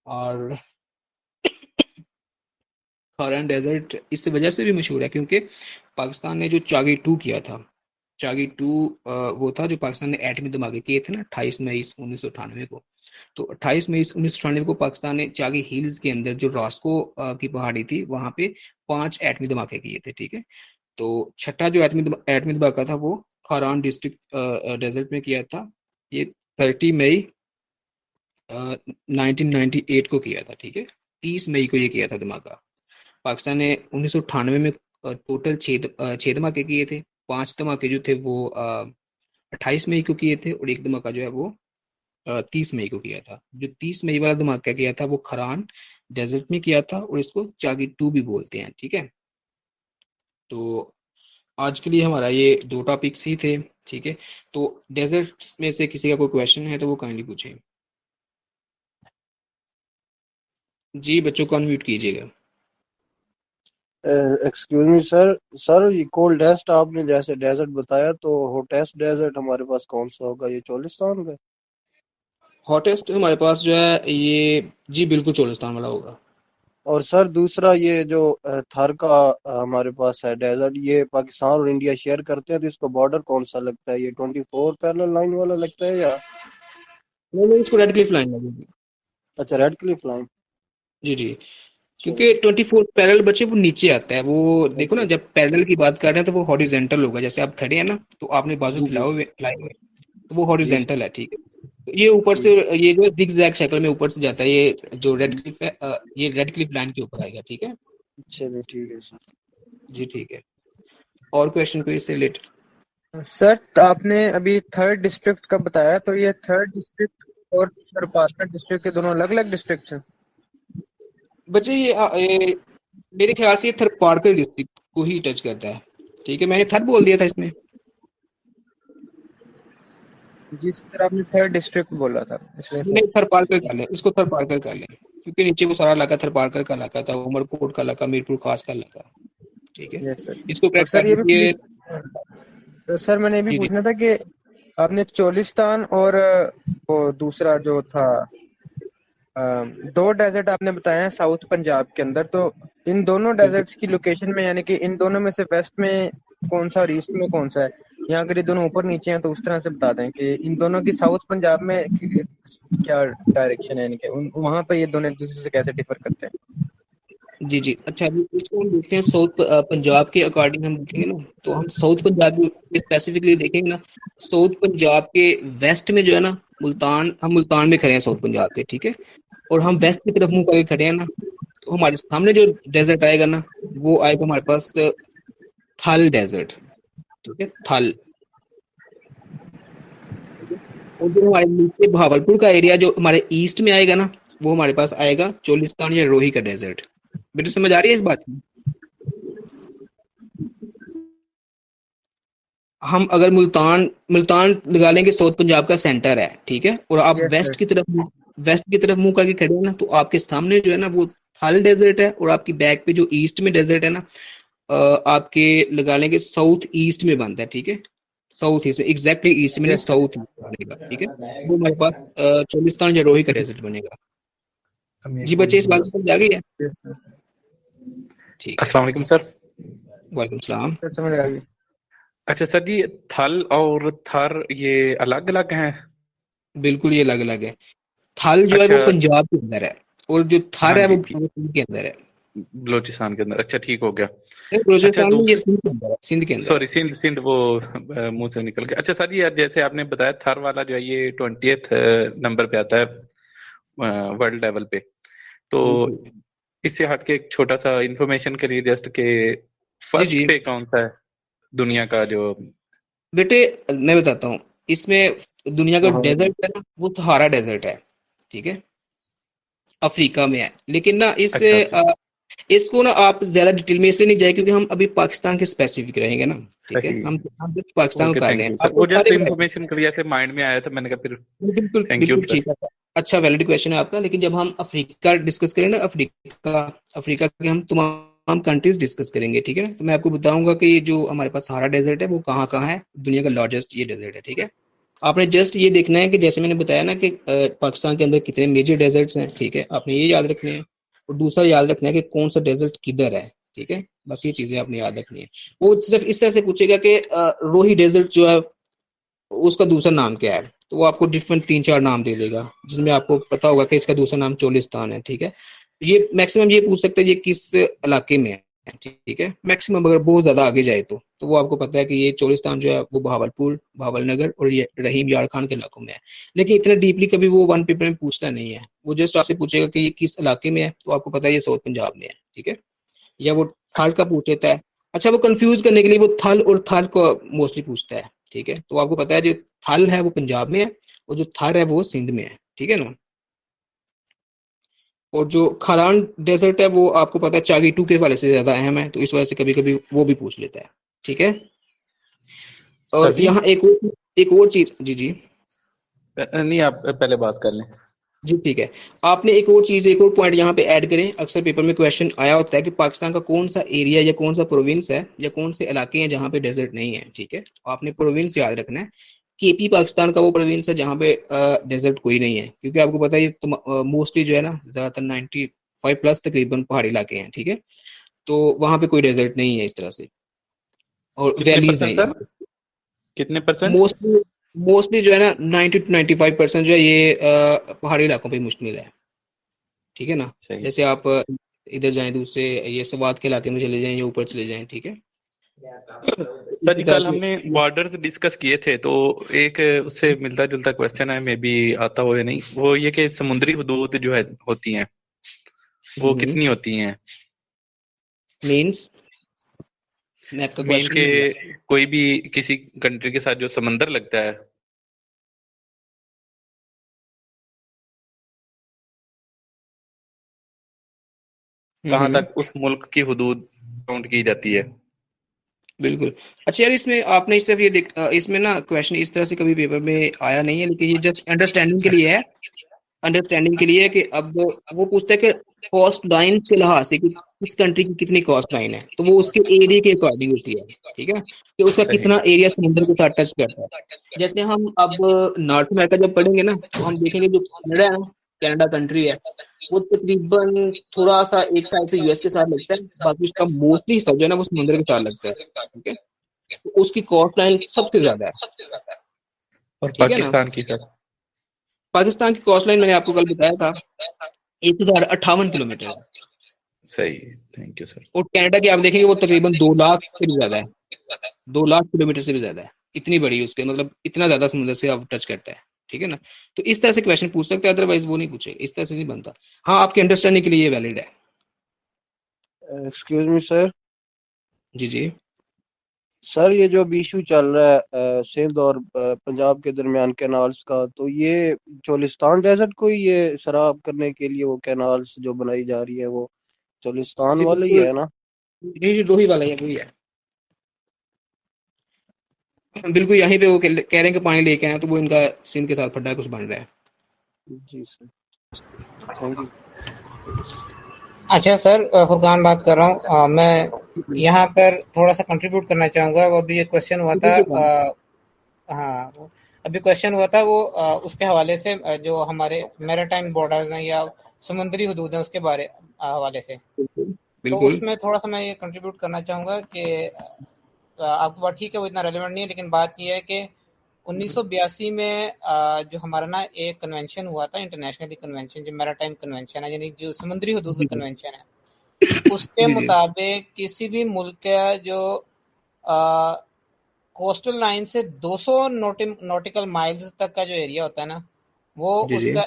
और खारान डेजर्ट इस वजह से भी मशहूर है क्योंकि पाकिस्तान ने जो चागी 2 किया था, चागी 2 वो था जो पाकिस्तान ने एटमी धमाके किए थे ना 28 मई 1998 को। तो 28 मई 1998 को पाकिस्तान ने चागी हिल्स के अंदर जो रास्को की पहाड़ी थी वहां पे 5 एटमी धमाके किए थे। ठीक है, तो छठा जो एटमी धमाका था वो खारान डिस्ट्रिक्ट डेजर्ट में किया था। ये 30 मई 1998 को किया था। ठीक है, 30 मई को ये किया था धमाका। पाकिस्तान ने 1998 में टोटल छह धमाके किए थे। 5 धमाके जो थे वो 28 मई को किए थे और एक धमाका जो है वो 30 मई को किया था। जो 30 मई वाला धमाका किया था वो खरान डेजर्ट में किया था और इसको चागी 2 भी बोलते हैं। ठीक है, तो आज के लिए हमारा ये 2 टॉपिक्स ही थे। ठीक है, तो डेजर्ट्स में से किसी का कोई क्वेश्चन है तो वो काइंडली पूछें। जी, बच्चों को अनम्यूट कीजिएगा। एक्सक्यूज मी सर, सर ये कोल्डेस्ट आपने जैसे डेजर्ट बताया, तो हॉटेस्ट डेजर्ट हमारे पास कौन सा होगा? ये चोलिस्तान का? हॉटेस्ट हमारे पास जो है ये, जी बिल्कुल चोलिस्तान वाला होगा। और सर दूसरा ये जो थर का हमारे पास है डेजर्ट, ये पाकिस्तान और इंडिया शेयर करते हैं, तो इसको बॉर्डर कौन सा लगता है? ये 24 पैरेलल लाइन वाला लगता है या? नहीं, इसको रेड क्लिफ लाइन लगेगी। अच्छा, रेड क्लिफ लाइन। जी जी, अच्छा क्योंकि 24 पैरेलल बच्चे वो नीचे आता है, वो देखो ना, अच्छा। जब पैरेलल की बात कर रहे हैं तो वो हॉरिजेंटल होगा, जैसे आप खड़े हैं ना तो आपने बाजू जी जी फैलाए हुए, तो वो जी सर। हॉरिजेंटल है, ठीक है। तो ये ऊपर से, ठीक। ये जो जिग जैग शक्ल में ऊपर से जाता है, ये जो रेड क्लिफ है, ये रेड क्लिफ लाइन के ऊपर आएगा, ठीक है। चलिए ठीक है सर। जी ठीक है, और क्वेश्चन कोई इससे रिलेटेड? सर तो आपने अभी थर्ड डिस्ट्रिक्ट का बताया, तो ये थर्ड डिस्ट्रिक्ट और थरपारकर डिस्ट्रिक्ट के दोनों अलग अलग डिस्ट्रिक्ट हैं? बच्चे ये मेरे ख्याल से ये थरपारकर डिस्ट्रिक्ट को ही टच करता है, ठीक है। मैंने थर बोल दिया था इसमें। जी सर, आपने थर्ड डिस्ट्रिक्ट बोला था इसलिए सर। नहीं, थरपारकर कर लें इसको, थरपारकर कर लें, क्योंकि नीचे वो सारा इलाका थरपारकर का इलाका था, उमरकोट का इलाका, मीरपुर खास का इलाका, ठीक है। Yes sir. इसको और करेक्ट कर सर ये भी दीजिए। तो सर मैंने ये भी जी जी पूछना था कि आपने चोलिस्तान और वो दूसरा जो था, दो डेजर्ट आपने बताए हैं साउथ पंजाब के अंदर, तो इन दोनों बिल्कुल। डेजर्ट्स की लोकेशन में, यानी कि इन दोनों में से वेस्ट में कौन सा और ईस्ट में कौन सा है, या अगर ये दोनों ऊपर नीचे हैं तो उस तरह से बता दें कि इन दोनों की साउथ पंजाब में क्या डायरेक्शन है, यानी कि वहां पर ये दोनों एक दूसरे से कैसे डिफर करते हैं? जी जी, अच्छा जी, इसको हम देखते हैं साउथ पंजाब के अकॉर्डिंग हम देखेंगे ना, तो हम साउथ पंजाब स्पेसिफिकली देखेंगे ना। साउथ पंजाब के वेस्ट में जो है ना, मुल्तान, हम मुल्तान में खड़े हैं साउथ पंजाब के, ठीक है। और हम वेस्ट की तरफ मुंह करके खड़े हैं ना, तो हमारे सामने जो डेजर्ट आएगा ना, वो आएगा हमारे पास थल डेजर्ट, ठीक है, थल। और जो हमारे नीचे भावलपुर का एरिया जो हमारे ईस्ट में आएगा ना, वो हमारे पास आएगा चोलिस्तान या रोही का डेजर्ट। बेटे समझ आ रही है इस बात की? हम अगर मुल्तान मुल्तान लगा लेंगे, साउथ पंजाब का सेंटर है, ठीक है, और आप यस सर। वेस्ट की तरफ मुंह करके खड़े हैं ना, तो आपके सामने जो है ना वो थल डेजर्ट है, और आपकी बैक पे जो ईस्ट में डेजर्ट है ना, आपके लगा लेंगे साउथ ईस्ट में बनता है, ठीक है। साउथ ईस्ट में, एग्जैक्टली ईस्ट में नहीं, यस सर। साउथ ईस्ट बनेगा, ठीक है। वो हमारे पास चोलिस्तान या रोही का डेजर्ट बनेगा। जी बच्चे, इस बात को समझ आ गई है? Yes sir. ठीक है, अस्सलाम वालेकुम सर। वालेकुम सलाम। सर समझ आ गई। अच्छा सर जी, थल और थर ये अलग अलग हैं? बिल्कुल, ये अलग अलग है। थल जो है अच्छा। वो पंजाब के अंदर है, और जो थर हाँ है जी वो ठीक, सिंध के अंदर है। बलूचिस्तान के अंदर। अच्छा ठीक हो गया। नहीं, अच्छा बलूचिस्तान में, ये दूसरी, सिंध के अंदर है, सिंध के अंदर है। सॉरी सिंध, सिंध वो मुंह से निकल गया। अच्छा सर जी, जैसे आपने बताया थर वाला जो है ये 20th नंबर पे आता है वर्ल्ड लेवल पे, तो बिल्कुल। इससे हट के एक छोटा सा इंफॉर्मेशन के लिए जस्ट के जी फर्स्ट जी, पे कौन सा है दुनिया का जो? बेटे मैं बताता हूँ, इसमें दुनिया का हाँ डेजर्ट है ना, वो सहारा डेजर्ट है, ठीक है, अफ्रीका में है। लेकिन ना अच्छा अच्छा, इसको ना आप ज्यादा डिटेल में इसलिए नहीं जाए, क्योंकि हम अभी पाकिस्तान के स्पेसिफिक रहेंगे ना, ठीक है। सही। हम सिर्फ पाकिस्तान को ओके कर रहे थैंक हैं, यू सर, आपको वो जस्ट सारे बता दें। इंफॉर्मेशन के लिए ऐसे माइंड में आया था, मैंने कहा फिर बिल्कुल थैंक यू बिल्कुल सर। ठीक है, अच्छा वैलिड क्वेश्चन है आपका। लेकिन जब हम अफ्रीका डिस्कस करें ना, अफ्रीका अफ्रीका के हम तमाम कंट्रीज डिस्कस करेंगे, ठीक है ना। तो मैं आपको बताऊंगा कि ये जो हमारे पास सहारा डेजर्ट है वो कहाँ कहाँ है, दुनिया का लार्जेस्ट ये डेजर्ट है, ठीक है। आपने जस्ट ये देखना है कि जैसे मैंने बताया ना कि पाकिस्तान के अंदर कितने मेजर डेजर्ट्स हैं, ठीक है, आपने ये याद रखने हैं। और दूसरा याद रखना है कि कौन सा डेजर्ट किधर है, ठीक है। बस ये चीजें आपने याद रखनी है। वो सिर्फ इस तरह से पूछेगा कि रोही डेजर्ट जो है उसका दूसरा नाम क्या है, तो वो आपको डिफरेंट 3-4 नाम दे देगा, जिसमें आपको पता होगा कि इसका दूसरा नाम चोलिस्तान है, ठीक है। ये मैक्सिमम ये पूछ सकते हैं ये किस इलाके में है, ठीक है। मैक्सिमम अगर बहुत ज्यादा आगे जाए तो वो आपको पता है कि ये चोलिस्तान जो है वो भावलपुर, भावलनगर और ये रहीम यार खान के इलाकों में है। लेकिन इतना डीपली कभी वो वन पेपर में पूछता नहीं है, वो जस्ट आपसे पूछेगा कि ये किस इलाके में है, तो आपको पता है ये साउथ पंजाब में है, ठीक है। या वो थल का पूछ लेता है। अच्छा, वो कंफ्यूज करने के लिए वो थल और थर को मोस्टली पूछता है, ठीक है। तो आपको पता है जो थल है वो पंजाब में है, और जो थर है वो सिंध में है, ठीक है ना। और जो खारान डेजर्ट है वो आपको पता है चागीटू के हवाले से ज्यादा अहम है, तो इस वजह से कभी कभी वो भी पूछ लेता है, ठीक है। सर और जी यहाँ एक और चीज, जी जी नहीं, आप पहले बात कर लें। जी, ठीक है। आपने एक और पॉइंट यहाँ पे ऐड करें। अक्सर पेपर में क्वेश्चन आया होता है कि पाकिस्तान का कौन सा एरिया या कौन सा प्रोविंस है या कौन से इलाके हैं जहाँ पे डेजर्ट नहीं है, ठीक है। आपने प्रोविंस याद रखना है। केपी पाकिस्तान का वो प्रोविंस है जहाँ पे डेजर्ट कोई नहीं है, क्योंकि आपको पता है ये मोस्टली जो है ना, ज्यादातर 5+ तकरीबन पहाड़ी इलाके हैं, ठीक है। तो वहां पे कोई डेजर्ट नहीं है इस तरह से, और कितने वैलीज हैं परसेंट यहाँ सर? पे। कितने परसेंट? मोस्टली मोस्टली जो है ना 90 to 95% जो है ये पहाड़ी इलाकों पे मुश्तमिल है, ठीक है ना। सही। जैसे आप इधर जाएं, दूसरे ये सवात के इलाके में चले जाएं या ऊपर चले जाएं, ठीक है। सर इसी जी, तरह कल से हमने बॉर्डर्स डिस्कस किए थे, तो एक उससे मिलता जुलता क्वेश्चन है, मे बी आता हो या नहीं, वो ये कि समुद्री हदूद जो है होती हैं वो कितनी होती हैं? मीन्स मैं आपका मीन क्वेश्चन के नहीं समझा। कोई भी किसी कंट्री के साथ जो समंदर लगता है, कहाँ हम्म, तक उस मुल्क की हदूद काउंट की जाती है? बिल्कुल। अच्छा यार, इसमें आपने सिर्फ ये इसमें ना क्वेश्चन इस तरह से कभी पेपर में आया नहीं है, लेकिन ये जस्ट अंडरस्टैंडिंग के लिए है। अंडरस्टैंडिंग के लिए कि अब वो पूछता है कि कॉस्ट लाइन के लिहाज से कि किस कंट्री की कितनी कॉस्ट लाइन है, तो वो उसके एरिया के अकॉर्डिंग होती है, ठीक है, कि उसका सही। कितना एरिया समुद्र के साथ टच करता है। जैसे हम अब नॉर्थ अमेरिका जब पढ़ेंगे ना, तो हम देखेंगे जो कनाडा है ना, कनाडा कंट्री है, वो तकरीबन थोड़ा सा एक साइड से यूएस के साथ लगता है, बाकी उसका मोस्टली हिस्सा जो है ना वो समुद्र के साथ लगता है, ठीक है। तो उसकी कॉस्ट लाइन सबसे ज्यादा है, और ठीक है ना। पाकिस्तान की सर? पाकिस्तान की कॉस्ट लाइन मैंने आपको कल बताया था, 1058 किलोमीटर है। सही। Thank you sir. और कनाडा की आप देखेंगे वो तकरीबन 2 लाख से भी ज्यादा है, 2 लाख किलोमीटर से भी ज्यादा है। इतनी बड़ी उसके मतलब इतना ज्यादा समुद्र से आप टच करता है, ठीक है ना। तो इस तरह से क्वेश्चन पूछ सकते हैं, अदरवाइज वो नहीं पूछे, इस तरह से नहीं बनता। हाँ, आपके अंडरस्टैंडिंग के लिए ये वैलिड है। Excuse me sir. जी जी। सर ये जो अभी इशू चल रहा है सिंध और पंजाब के दरमियान कैनाल्स का, तो ये चोलिस्तान डेजर्ट को ही ये सराब करने के लिए वो कैनाल्स जो बनाई जा रही है वो चोलिस्तान जी वाले ही बिल्कुल। है ना? जी जी, दो ही वाला है, वही है। बिल्कुल, यहीं पे वो कह रहे हैं कि पानी लेके आए, तो वो इनका सिंध के साथ फटा कुछ बन रहा है। जी सर, थैंक यू। अच्छा सर, फुरकान बात कर रहा हूँ। मैं यहाँ पर थोड़ा सा कंट्रीब्यूट करना चाहूँगा। वो अभी एक क्वेश्चन हुआ था, हाँ, अभी क्वेश्चन हुआ था वो उसके हवाले से, जो हमारे मैरीटाइम बॉर्डर्स हैं या समुद्री हदूद हैं उसके बारे हवाले से। बिल्कुल तो बिल्कुल। उसमें थोड़ा सा मैं ये कंट्रीब्यूट करना चाहूँगा कि आपको बात ठीक है, वो इतना रेलिवेंट नहीं है, लेकिन बात ये है कि 1982 में जो हमारा ना एक कन्वेंशन हुआ था, इंटरनेशनली कन्वेंशन, जो मैरीटाइम कन्वेंशन है, यानी जो समुद्री हदूद का जी जी कन्वेंशन है, उसके जी जी मुताबिक किसी भी मुल्क का जो कोस्टल लाइन से 200 नॉटिकल माइल्स तक का जो एरिया होता है ना, वो जी जी, उसका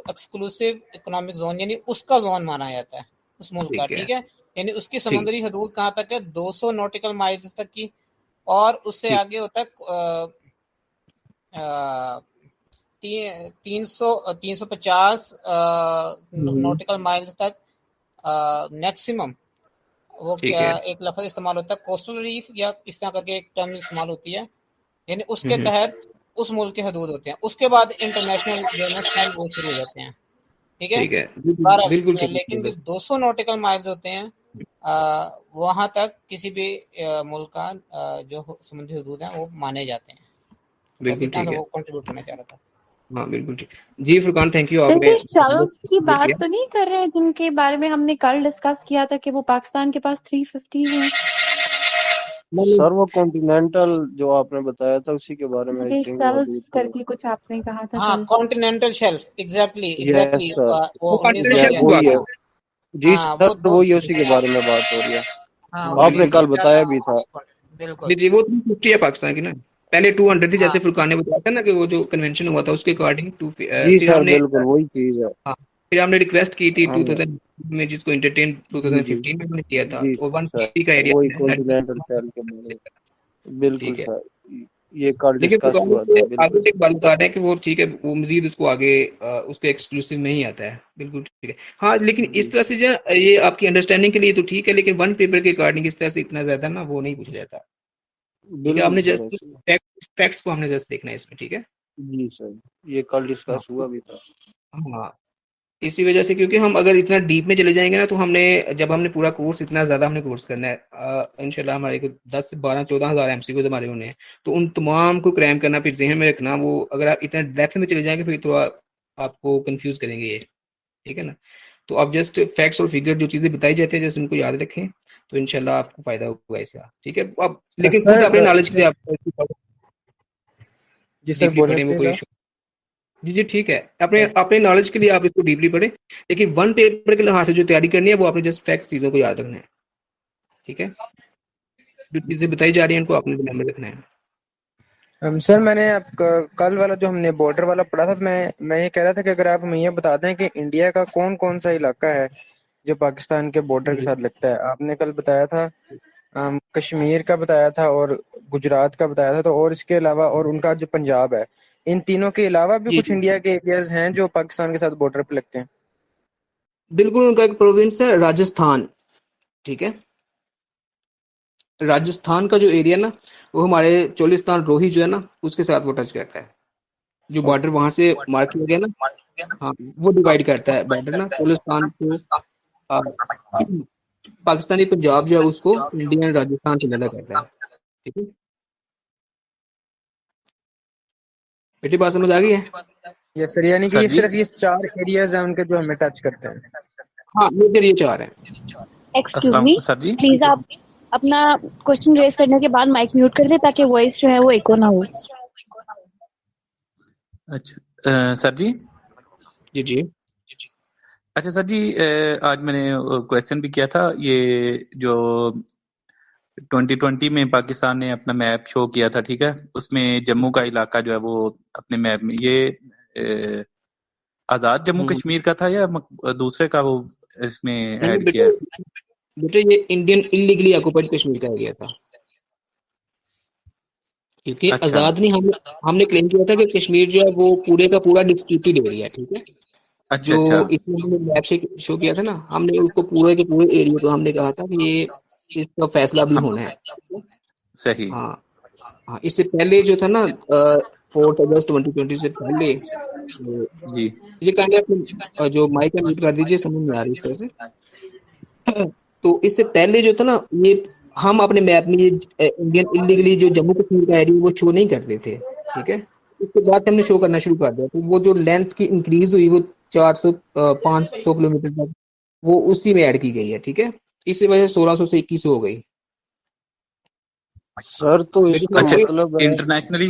एक्सक्लूसिव इकोनॉमिक जोन यानी उसका जोन माना जाता है, उस मुल्क का, ठीक है। ठीक है। यानी उसकी ठीक। समुद्री हदूद कहाँ तक है? 200 नॉटिकल माइल्स तक की। और उससे ठीक। आगे होता है 350 हम्म, नॉटिकल माइल्स तक मैक्सिमम। वो ठीक क्या है। एक लफ्ज इस्तेमाल होता है, कोस्टल रीफ, या इस तरह करके एक टर्म इस्तेमाल होती है। यानी उसके हम्म, तहत उस मुल्क के हदूद होते हैं। उसके बाद इंटरनेशनल जो है ना सील वो शुरू हो जाते हैं, ठीक है। ठीक है, बिल्कुल बिल्कुल बहरहाल ठीक है लेकिन जो बस। 200 नॉटिकल माइल्स होते हैं, वहां तक किसी भी मुल्क का जो समुद्री हदूद हैं वो माने जाते हैं। बस बिल्कुल इतना ठीक सा है। वो कंट्रीब्यूट करना चाह रहा था। हाँ बिल्कुल ठीक। जी फुरकान, थैंक यू, सर आपने ये शेल्स की contribute बात किया। तो नहीं कर रहे हैं जिनके बारे में हमने कल डिस्कस किया था कि वो पाकिस्तान के पास 350 हैं? नहीं सर वो कॉन्टिनेंटल जो आपने बताया था उसी के बारे में आई ये थिंक वो शेल्स हदूद का। करके कुछ आपने कहा था हाँ, कल। Continental shelf, exactly yes exactly. Sir, वो वो उन्नीस कॉन्टिनेंटल सौ शेल्फ की वही बात है। है। जी हाँ सर, वो दो, वही उसी के बारे में बात हो रही है। हाँ हाँ वो आपने वही कल 350, बताया हाँ भी था। बिल्कुल। जी जी, वो 350 है पाकिस्तान की ना। पहले 200 थी, हाँ जैसे फुरकान ने बताया था ना कि वो जो कन्वेंशन हुआ था उसके अकॉर्डिंग टू। जी फिर सर, हमने बिल्कुल वही चीज है। हाँ, फिर हमने रिक्वेस्ट की थी हम 2000 में, जिसको इंटरटेन जी जी 2015 में हमने किया था, जी और सर, 150 का एरिया वही हमने नेट कॉन्टिनेंटल शेल्फ के बारे में। बिल्कुल ठीक है। सर, ये कल लेकिन डिस्कस फुरकान हुआ से था, आगे बिल्कुल। एक बात बता रहे हैं कि वो ठीक है, वो मजीद उसको आगे उसके एक्सक्लूसिव नहीं आता है, बिल्कुल ठीक है। हाँ, लेकिन जी इस तरह से जो ये आपकी अंडरस्टैंडिंग के लिए तो ठीक है, लेकिन वन पेपर के अकॉर्डिंग इस तरह से इतना ज्यादा ना वो नहीं पूछा जाता। ठीक है, बिल्कुल आपने सर, जस्ट ऐसे फैक्ट्स को हमने जस्ट देखना है इसमें, ठीक है। जी सर, ये कल हाँ डिस्कस हुआ भी था। हाँ, इसी वजह से, क्योंकि हम अगर इतना डीप में चले जाएंगे ना, तो हमने जब हमने पूरा कोर्स इतना ज्यादा हमने कोर्स करना है, इंशाल्लाह हमारे को 10 से 12 14 हज़ार एमसीक्यूज हमारे होने हैं। तो उन तमाम को क्रैम करना, फिर जहन में रखना, वो अगर आप इतना डेप्थ में चले जाएंगे फिर तो आपको कंफ्यूज करेंगे ये, ठीक है ना। तो आप जस्ट फैक्ट्स और फिगर जो चीजें बताई जाती है जस्ट उनको याद रखें, तो इंशाल्लाह आपको फायदा होगा इसका, ठीक है। अब लेकिन खुद सर अपने नॉलेज के लिए आप जी सर डीपली बोले पढ़ें, वो प्लीज कोई आप। इशू। जी ठीक है, अपने अपने नॉलेज के लिए आप इसको डीपली पढ़ें, लेकिन वन पेपर के लिहाज से जो तैयारी करनी है वो आपने जस्ट फैक्ट चीजों को याद रखना है, ठीक है। जो चीजें बताई जा रही हैं उनको आपने ध्यान में रखना है। सर मैंने कल वाला जो हमने बॉर्डर वाला पढ़ा था, मैं ये कह रहा था कि अगर आप हमें ये बता दें कि इंडिया का कौन कौन सा इलाका है जो पाकिस्तान के बॉर्डर के साथ लगता है। आपने कल बताया था कश्मीर का बताया था और गुजरात का बताया था, तो और इसके अलावा और उनका जो पंजाब है, इन तीनों के अलावा भी जी कुछ जी इंडिया के एरियाज हैं जो पाकिस्तान के साथ बॉर्डर पे लगते हैं। बिल्कुल, उनका एक प्रोविंस है राजस्थान, ठीक है। राजस्थान का जो एरिया ना वो हमारे चोलिस्तान रोही जो है ना उसके साथ वो टच करता है, जो बॉर्डर वहां से मार्क किया गया ना, हाँ वो डिवाइड करता है बॉर्डर ना चोलिस्तान को, आ, पाकिस्तानी पंजाब जो है उसको इंडियन राजस्थान से अलग करता है, ठीक है। बेटी बात समझ आ गई है? ये सर यानी कि सर ये जी। सिर्फ ये 4 एरियाज हैं उनके जो हमें टच करते हैं। हाँ मेजर ये चार है। एक्सक्यूज अस्सलाम मी, सर जी। प्लीज आप अपना क्वेश्चन रेज करने के बाद माइक म्यूट कर दे ताकि वॉइस जो है वो इको ना हो। अच्छा सर जी। जी जी अच्छा सर जी, आज मैंने क्वेश्चन भी किया था, ये जो 2020 में पाकिस्तान ने अपना मैप शो किया था, ठीक है, उसमें जम्मू का इलाका जो है वो अपने मैप में ये आजाद जम्मू कश्मीर का था या दूसरे का वो इसमें नहीं ऐड किया बेटे, है? बेटे ये इंडियन इलीगली ऑक्युपाइड कश्मीर का एरिया था, क्योंकि अच्छा आजाद नहीं, हमने क्लेम किया था कि कश्मीर जो है वो पूरे का पूरा डिस्प्यूटेड एरिया है, ठीक है। अच्छा जो अच्छा। इसमें हमने मैप से शो किया था ना, हमने उसको पूरे के पूरे एरिया को हमने कहा था कि ये इसका फैसला भी हम होना है। सही। हाँ हाँ, इससे पहले जो था ना 4 अगस्त 2020 से पहले, तो जी ये काइंडली अपने जो माइक म्यूट कर दीजिए, समझ में आ रही है इस तरह से। तो इससे पहले जो था ना ये हम अपने मैप में ये इंडियन इलीगली जो जम्मू कश्मीर का एरिया वो शो नहीं करते थे, ठीक है। उसके बाद हमने शो करना शुरू कर दिया, तो वो जो लेंथ की इंक्रीज हुई वो 500 किलोमीटर तक वो उसी में ऐड की गई है, ठीक है। इसी वजह से 1600 से 2100 हो गई। सर तो मेरी इसका समझ अच्छा, आई? मतलब है इंटरनेशनली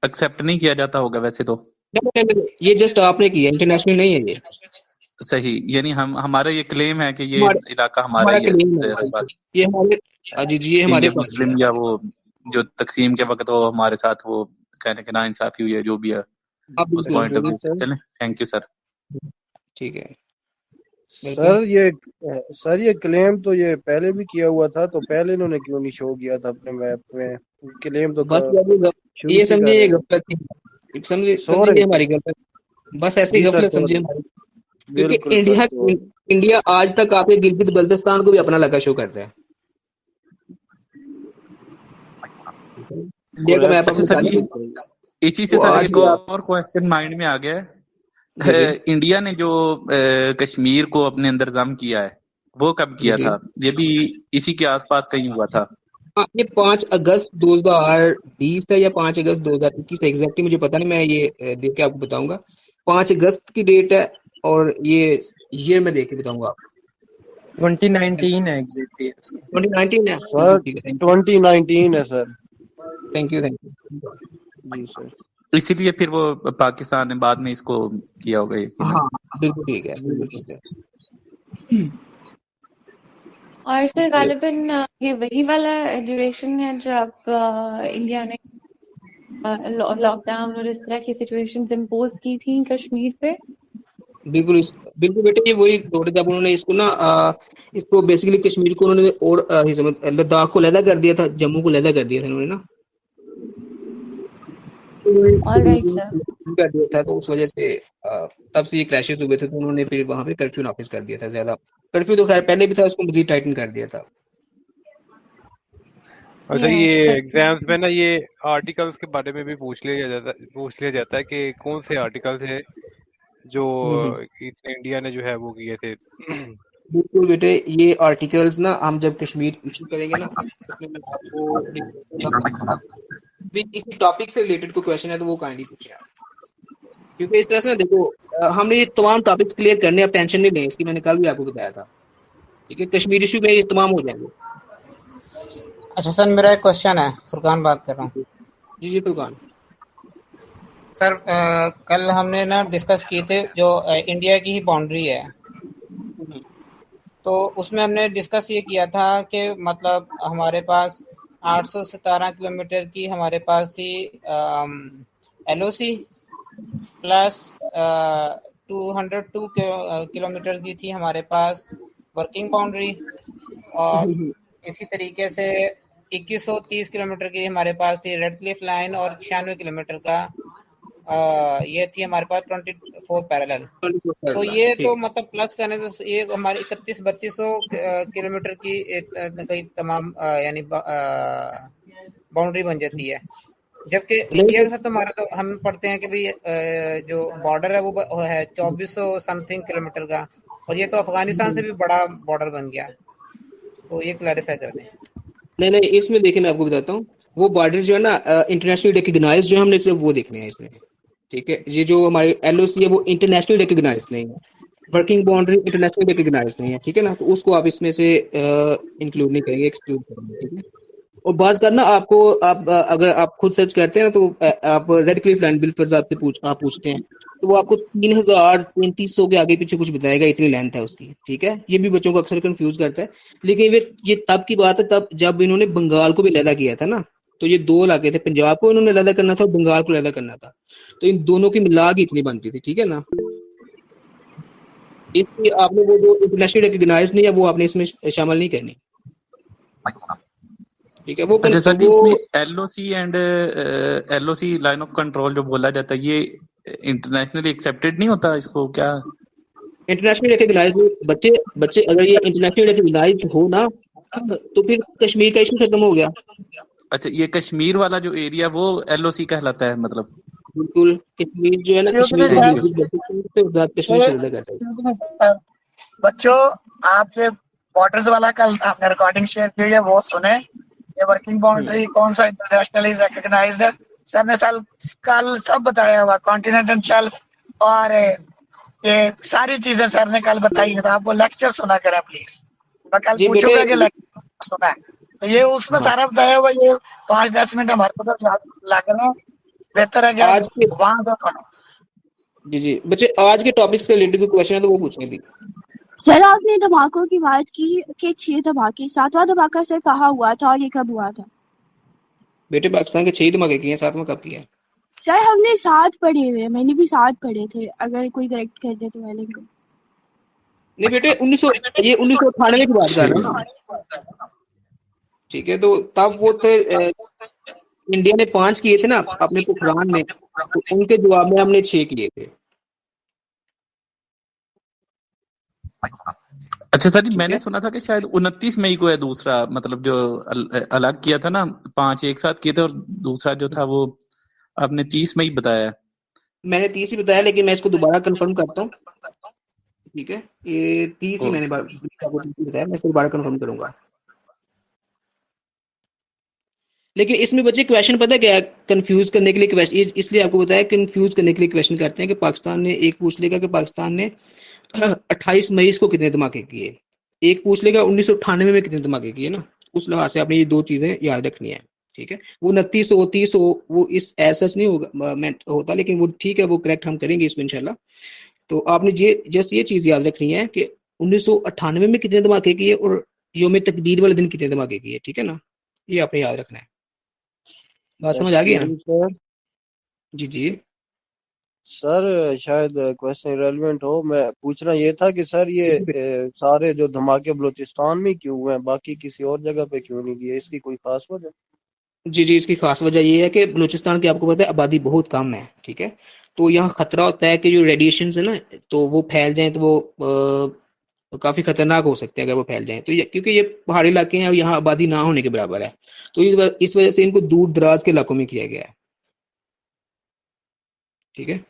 एक्सेप्ट नहीं किया जाता होगा वैसे तो। ये जस्ट आपने किया, इंटरनेशनल नहीं है ये। सही, यानी हम हमारा ये क्लेम है कि ये हमारे इलाका हमारा हमारा ही है क्लेम है बहरहाल। ये हमारे जी जी ये हमारे इंडियन पास ही है। मुस्लिम या वो जो तकसीम के वक्त वो हमारे साथ वो कहने के ना इंसाफी हुई है जो भी है, हाँ उस बिल्कुल पॉइंट ऑफ बिल्कुल व्यू से सर। चलें। Thank you sir. ठीक है, वेलकम। सर ये क्लेम तो ये पहले भी किया हुआ था, तो पहले इन्होंने क्यों नहीं शो किया था अपने मैप में? क्लेम तो बस यार शुरू ये से समझिए कर ये रहे हैं। गलत थी, समझिए समझिए ये सॉरी हमारी गलत, बस ऐसे जी सर, गफलत समझिए सॉरी, हमारी, क्योंकि बिल्कुल सर, सॉरी। इंडिया आज तक आपके गिलगित बल्तिस्तान को भी अपना लगा शो करता है, इंडिया का मैप अच्छा आप सर जी, निकालिए, इसी से वो सर आज एक भी आप और क्वेश्चन माइंड में आ गया है। जी जी इंडिया ने जो कश्मीर को अपने अंदर जम किया है वो कब जी किया जी था? ये भी इसी के आसपास कहीं हुआ था। हाँ ये 5 अगस्त 2020 है या 5 अगस्त 2021 है, एग्जैक्टली मुझे पता नहीं, मैं ये देख के आपको बताऊंगा। 5 अगस्त की डेट है, और ये मैं देख के बताऊंगा आपको। 2019 है एग्जैक्टली। 2019 है, सर ठीक है, 2019 है sir. Thank you thank you. जी सर। इसीलिए फिर वो पाकिस्तान ने बाद में इसको किया होगा यकीनन। हाँ बिल्कुल ठीक है, बिल्कुल ठीक है। और सर गालिबन ये वही वाला ड्यूरेशन है जब इंडिया ने लॉकडाउन और इस तरह की सिचुएशंस इम्पोज की थी कश्मीर पे। बिल्कुल बेटे, ये वही दौर है जब उन्होंने इसको ना इसको बेसिकली कश्मीर को उन्होंने और लद्दाख को अलहदा कर दिया था, जम्मू को अलहदा कर दिया था उन्होंने ना, ऑलराइट सर। कर दिया था, तो उस वजह से तब से ये क्रैशेस हुए थे, तो उन्होंने फिर वहां पे कर्फ्यू नाफिज कर दिया था। ज्यादा कर्फ्यू तो खैर पहले भी था, उसको मजीद टाइटन कर दिया था। अच्छा, ये यस एग्जाम्स में ना ये आर्टिकल्स के बारे में भी पूछ लिया जाता है कि कौन से आर्टिकल्स है जो इंडिया ने जो है वो किए थे। बिल्कुल बेटे, ये आर्टिकल्स ना हम जब कश्मीर इशू करेंगे ना, उसमें मैं आपको भी इसी टॉपिक से रिलेटेड कोई क्वेश्चन है तो वो काइंडली पूछे आप। क्योंकि इस तरह से ना देखो हमने ये तमाम टॉपिक्स क्लियर करने, अब टेंशन नहीं लें इसकी, मैंने कल भी आपको बताया था। ठीक है, कश्मीर इशू में ये तमाम हो जाएंगे। अच्छा सर, मेरा एक क्वेश्चन है, फुरकान बात कर रहा हूँ। जी जी फुरकान। सर कल हमने ना डिस्कस किए थे जो इंडिया की ही बाउंड्री है, तो उसमें हमने डिस्कस ये किया था कि मतलब हमारे पास 817 किलोमीटर की हमारे पास थी LOC प्लस 202 किलोमीटर की थी हमारे पास वर्किंग बाउंड्री, और इसी तरीके से 2130 किलोमीटर की हमारे पास थी रेड क्लिफ लाइन, और 96 किलोमीटर का ये थी हमारे पास 24 पैरेलल। तो ये तो मतलब प्लस करने तो ये हमारी 31-32 किलोमीटर की कई तमाम यानी बाउंड्री बन जाती है, जबकि इंडिया के साथ तो हमारा तो हम पढ़ते हैं कि भाई जो बॉर्डर है वो है 2400 समथिंग किलोमीटर का, और ये तो अफगानिस्तान से भी बड़ा बॉर्डर बन गया। तो ये क्लैरिफाई कर दें। नहीं नहीं, इसमें देखिए मैं आपको बताता हूँ, वो बॉर्डर जो है ना इंटरनेशनली रिकग्नाइज जो हमने सिर्फ वो देखने हैं इसमें। ठीक है, ये जो हमारी LOC है वो इंटरनेशनली रिकग्नाइज नहीं है, वर्किंग बाउंड्री इंटरनेशनली रिकग्नाइज नहीं है। ठीक है ना, तो उसको आप इसमें से इंक्लूड नहीं करेंगे, एक्सक्लूड करेंगे। ठीक है, और बात करना आपको अगर आप खुद सर्च करते हैं ना, तो आप रेड क्लिफ लाइन बिल पर आप पूछते हैं तो वो आपको 3000-3300 के आगे पीछे कुछ बताएगा, इतनी लेंथ है उसकी। ठीक है, ये भी बच्चों को अक्सर कंफ्यूज करता है, लेकिन ये तब की बात है तब जब इन्होंने बंगाल को भी अलहदा किया था ना, तो ये दो इलाके थे, पंजाब को इन्होंने अलहदा करना था और बंगाल को अलहदा करना था, तो इन दोनों की मिला के इतनी बनती थी। ठीक है ना, इसलिए आपने वो जो इंटरनेशनल रिकग्नाइज नहीं है वो आपने इसमें शामिल नहीं करनी। ठीक है, वो अच्छा सर जी, इसमें LOC and LOC line of control जो बोला जाता है, ये इंटरनेशनली एक्सेप्टेड नहीं होता, इसको क्या इंटरनेशनल रिकग्नाइज बच्चे अगर ये इंटरनेशनल रिकग्नाइज हो ना तो फिर कश्मीर का इशू खत्म हो गया। अच्छा, ये कश्मीर वाला जो एरिया वो LOC कहलाता है, मतलब बिल्कुल, कश्मीर जो है ना, कश्मीर बच्चों आपसे बॉर्डर्स वाला कल आपने रिकॉर्डिंग शेयर की है, वो सुने। ये वर्किंग बाउंड्री कौन सा इंटरनेशनली रिकॉग्नाइज्ड है, सर ने कल सब बताया हुआ, कॉन्टिनेंटल शेल्फ और ये सारी चीजें सर ने कल बताई है, तो आपको लेक्चर सुना करें प्लीज। मैं कल पूछूंगा कि लेक्चर सुना है, तो ये उसमें सारा बताया हुआ, ये 5-10 मिनट हमारे पास लग रहे हैं, बेहतर है कि आज के वहां से पढ़ो। जी बच्चे, आज के टॉपिक्स के रिलेटेड कोई क्वेश्चन है तो वो पूछने भी। सर आपने धमाकों की बात की कि 6 धमाके, 7वां धमाका सर कहाँ हुआ था और ये कब हुआ था? बेटे पाकिस्तान के 6 धमाके किए, 7वां कब किया? सर हमने 7 पढ़े हुए, मैंने भी 7 पढ़े थे, अगर कोई करेक्ट कर दे तो वाले को। नहीं बेटे, 1998 की बात कर रहा हूँ। ठीक है, तो तब वो थे इंडिया ने 5 किए थे ना अपने पोखरान में, तो उनके जवाब में हमने 6 किए थे। अच्छा सर जी, मैंने सुना था कि शायद 29 मई को है दूसरा, मतलब जो अलग किया था ना, 5 एक साथ किए थे, और दूसरा जो था वो आपने 30 मई बताया। मैंने 30 ही बताया, लेकिन मैं इसको दोबारा कंफर्म करता हूँ। ठीक है, ये 30 ही मैंने बताया, मैं इसको दोबारा कंफर्म करूंगा। लेकिन इसमें बच्चे क्वेश्चन पता है क्या, कंफ्यूज करने के लिए क्वेश्चन, इसलिए आपको बताया कंफ्यूज करने के लिए क्वेश्चन करते हैं कि पाकिस्तान ने, एक पूछ लेगा कि पाकिस्तान ने 28 मई को कितने धमाके किए, एक पूछ लेगा 1998 में कितने धमाके किए ना, उस लिहाज से आपने ये 2 चीजें याद रखनी है। ठीक है, वो 29 हो 30 हो वो इस सच नहीं होता, लेकिन वो ठीक है, वो करेक्ट हम करेंगे इसको इंशाल्लाह। तो आपने जस्ट ये चीज याद रखनी है कि 1998 में कितने धमाके किए और यौम तकबीर वाले दिन कितने धमाके किए। ठीक है ना, ये आपने याद रखना है। बात समझ आ गई ना? जी सर शायद क्वेश्चन रेलेवेंट हो, मैं पूछना ये था कि सर ये सारे जो धमाके बलूचिस्तान में क्यों हुए हैं, बाकी किसी और जगह पे क्यों नहीं किए, इसकी कोई खास वजह? जी, इसकी खास वजह ये है कि बलूचिस्तान की आपको पता है आबादी बहुत कम है। ठीक है, तो यहाँ खतरा होता है कि जो रेडिएशन है ना, तो वो फैल जाए तो वो काफी खतरनाक हो सकते हैं अगर वो फैल जाए तो, क्योंकि ये पहाड़ी इलाके हैं और यहाँ आबादी ना होने के बराबर है, तो इस वजह से इनको दूर दराज के इलाकों में किया गया है। ठीक है,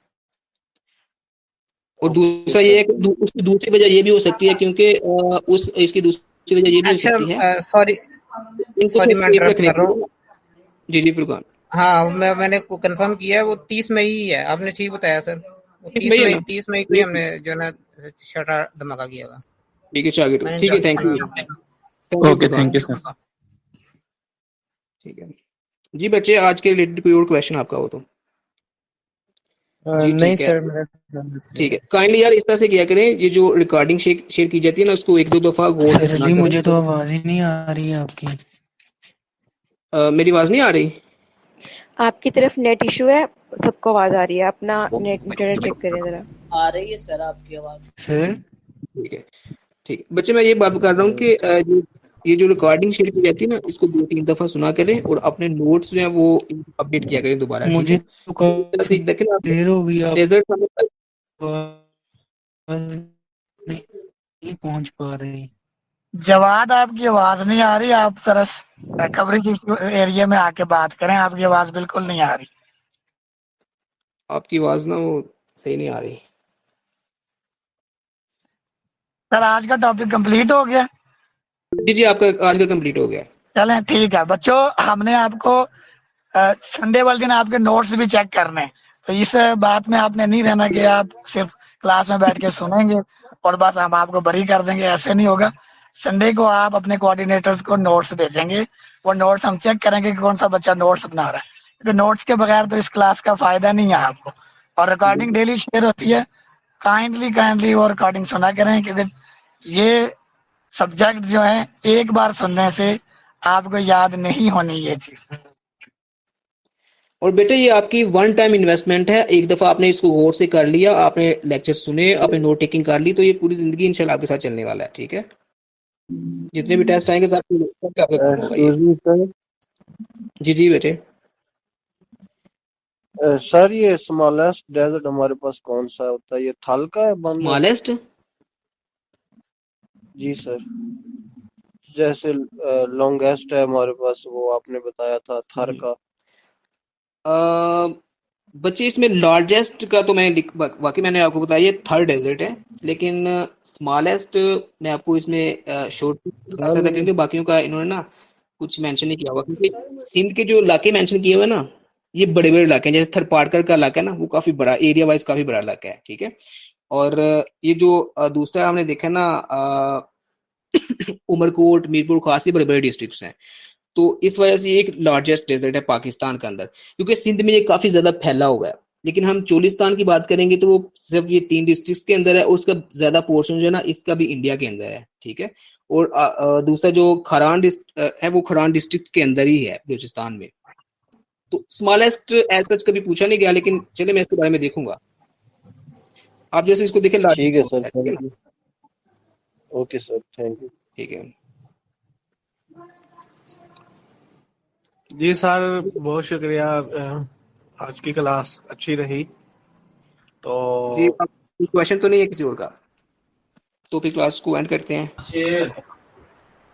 और दूसरा ये है कि उसकी दूसरी वजह ये भी हो सकती है, क्योंकि इसकी दूसरी वजह ये भी हो सकती है, सॉरी मैं इंटरप्ट कर रहा हूँ। जी फुरकान। हाँ, मैंने कंफर्म किया है, वो 30 मई ही है, आपने ठीक बताया सर। वो ठीक भैया ना 30 मई को ही हमने जो है ना छठा धमाका किया हुआ। ठीक है चलो मैंने ठीक है thank you okay thank you sir. ठीक है जी बच्चे आज के रिलेटेड कोई और क्वेश्चन आपका हो तो जी नहीं ठीक है सर मेरा ठीक है काइंडली यार इस तरह से किया करें ये जो रिकॉर्डिंग शेयर की जाती है ना उसको 1-2 दफा गौर से सर सुना जी करें मुझे तो आवाज ही नहीं आ रही है आपकी। मेरी आवाज नहीं आ रही आपकी तरफ नेट इशू है, सबको आवाज आ रही है, अपना नेट इंटरनेट चेक करें जरा। आ रही है सर आपकी आवाज। सर ठीक है ठीक बच्चे मैं ये बात कर रहा हूँ कि ये जो रिकॉर्डिंग शेयर की जाती है ना इसको 2-3 दफा सुना करें और अपने नोट्स जो है वो अपडेट किया करें दोबारा ठीक मुझे है तो तो इस तरह से काफी देखें ना देर हो गई आप डेजर्ट नहीं पहुंच पा रही। जवाद आपकी आवाज नहीं आ रही, आप तरस कवरेज एरिया में आके बात करें, आपकी आवाज बिल्कुल नहीं आ रही। आपकी आवाज ना वो सही नहीं आ रही। सर आज का टॉपिक कंप्लीट हो गया। जी आपका आज का कंप्लीट हो गया। चलें ठीक है बच्चों, हमने आपको संडे वाले दिन आपके नोट्स भी चेक करने, तो इस बात में आपने नहीं रहना कि आप सिर्फ क्लास में बैठ के सुनेंगे और बस हम आपको बरी कर देंगे, ऐसे नहीं होगा। संडे को आप अपने कोऑर्डिनेटर्स को नोट्स भेजेंगे, वो नोट्स हम चेक करेंगे कि कौन सा बच्चा नोट्स बना रहा है, क्योंकि नोट्स के बगैर तो इस क्लास का फायदा नहीं है आपको। और रिकॉर्डिंग डेली शेयर होती है, काइंडली वो रिकॉर्डिंग सुना करें, क्योंकि ये सब्जेक्ट जो है एक बार सुनने से आपको याद नहीं होनी ये चीज। और बेटा ये आपकी वन टाइम इन्वेस्टमेंट है, एक दफा आपने इसको गौर से कर लिया, आपने लेक्चर सुने, आपने नोट टेकिंग कर ली, तो ये पूरी जिंदगी इंशाल्लाह आपके साथ चलने वाला है। ठीक है जितने भी टेस्ट आएंगे सब आपका काम होगा ये। जी बेटे। सर ये स्मॉलेस्ट डेजर्ट हमारे पास कौन सा होता है? ये थल का है बंद स्मॉलेस्ट? जी सर, जैसे लॉन्गेस्ट है हमारे पास वो आपने बताया था थर का। बच्चे इसमें लार्जेस्ट का तो मैं वाकई मैंने आपको बताया ये थर्ड डेजर्ट है, लेकिन स्मॉलेस्ट मैं आपको इसमें शॉर्ट बता सकता था क्योंकि बाकियों का इन्होंने ना कुछ मेंशन नहीं किया हुआ, क्योंकि सिंध के जो इलाके मेंशन किए हुए ना ये बड़े बड़े इलाके हैं, जैसे थरपारकर का इलाका है ना वो काफी बड़ा एरिया वाइज काफी बड़ा इलाका है। ठीक है और ये जो दूसरा हमने देखा ना उमरकोट मीरपुर खासी बड़े बड़े डिस्ट्रिक्ट्स हैं, तो इस वजह से एक लार्जेस्ट डेजर्ट है पाकिस्तान के अंदर, क्योंकि सिंध में ये काफी ज्यादा फैला हुआ है। लेकिन हम चोलिस्तान की बात करेंगे तो वो सिर्फ ये 3 डिस्ट्रिक्ट्स के अंदर है और उसका ज्यादा पोर्शन जो है ना इसका भी इंडिया के अंदर है। ठीक है और दूसरा जो खरान है वो खरान डिस्ट्रिक्ट के अंदर ही है बलूचिस्तान में। तो स्मॉलेस्ट एज सच कभी पूछा नहीं गया, लेकिन चले मैं इसके बारे में देखूंगा। आप जैसे इसको देखें ठीक है sir, thank you. Okay sir thank you. ठीक है जी सर बहुत शुक्रिया, आज की क्लास अच्छी रही। तो जी क्वेश्चन तो नहीं है किसी और का, तो फिर क्लास को एंड करते हैं।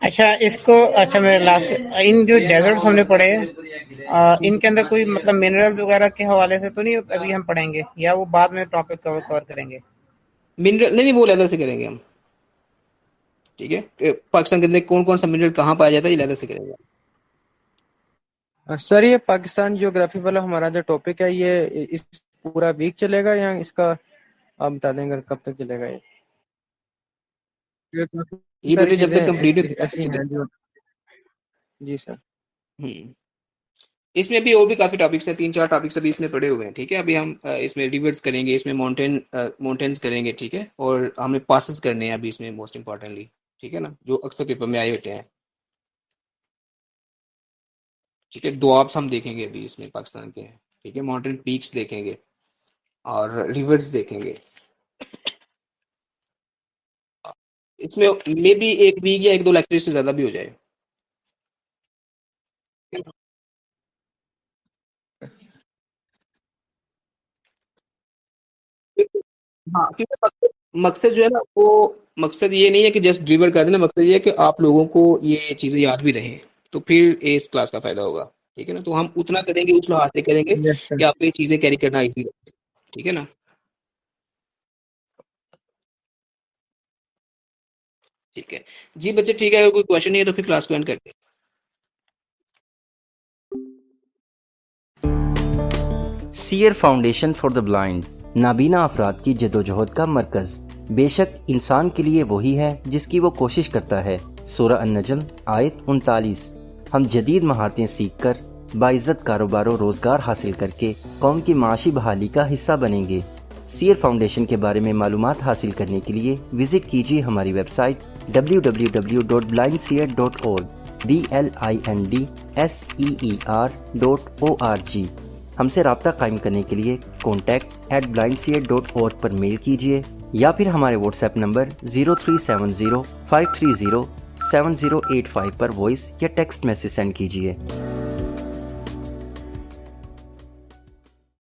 अच्छा इसको अच्छा मेरे लास्ट इन जो डेजर्ट्स हमने पढ़े इनके अंदर कोई मतलब मिनरल्स वगैरह के हवाले से तो नहीं अभी हम पढ़ेंगे, या वो बाद में टॉपिक कवर करेंगे? मिनरल नहीं वो लहदा से करेंगे हम। ठीक है पाकिस्तान के अंदर कौन कौन सा मिनरल कहाँ पाया जाता है ये लहदा से करेंगे। सर ये पाकिस्तान जियोग्राफी वाला हमारा जो टॉपिक है ये इस पूरा वीक चलेगा या इसका आप बता देंगे कब तक चलेगा? ये बेटे जब तक कंप्लीट ऐसी हैं जो जी सर। इसमें भी और भी काफी टॉपिक्स हैं, 3-4 टॉपिक्स अभी इसमें पड़े हुए हैं। ठीक है अभी हम इसमें रिवर्स करेंगे, इसमें माउंटेन्स करेंगे। ठीक है और हमें पासेस करने हैं अभी इसमें मोस्ट इम्पोर्टेंटली। ठीक है ना जो अक्सर पेपर में आए होते हैं। ठीक है दोआब्स हम देखेंगे अभी इसमें पाकिस्तान के। ठीक है माउंटेन पीक्स देखेंगे और रिवर्स देखेंगे। इसमें मे बी 1 वीक या 1-2 लेक्चर से ज्यादा भी हो जाए। हाँ क्योंकि मकसद जो है ना वो मकसद ये नहीं है कि जस्ट डिलीवर कर देना, मकसद ये है कि आप लोगों को ये चीजें याद भी रहें, तो फिर इस क्लास का फायदा होगा। ठीक है ना तो हम उतना करेंगे उस लिहाज से करेंगे कि आपको ये चीजें कैरी करना इजी रहे। ठीक है ना ठीक है जी बच्चे। ठीक है अगर कोई क्वेश्चन नहीं है तो फिर क्लास को एंड करते हैं। Seer Foundation for the Blind नाबीना अफराद की जदोजहद का मरकज़। बेशक इंसान के लिए वही है जिसकी वो कोशिश करता है। सूरह अन-नजम आयत 39। हम जदीद महारतें सीख कर बाइज़्ज़त कारोबार और रोज़गार हासिल करके कौम की माशी बहाली का हिस्सा बनेंगे। सीयर फाउंडेशन के बारे में मालूमात हासिल करने के लिए विज़िट कीजिए हमारी वेबसाइट www.blindseer.org blindseer.org। हमसे रब्ता कायम करने के लिए contact@blindseer.org पर मेल कीजिए या फिर हमारे व्हाट्सएप नंबर 0370 530 7085 पर वॉइस या टेक्स्ट मैसेज सेंड कीजिए।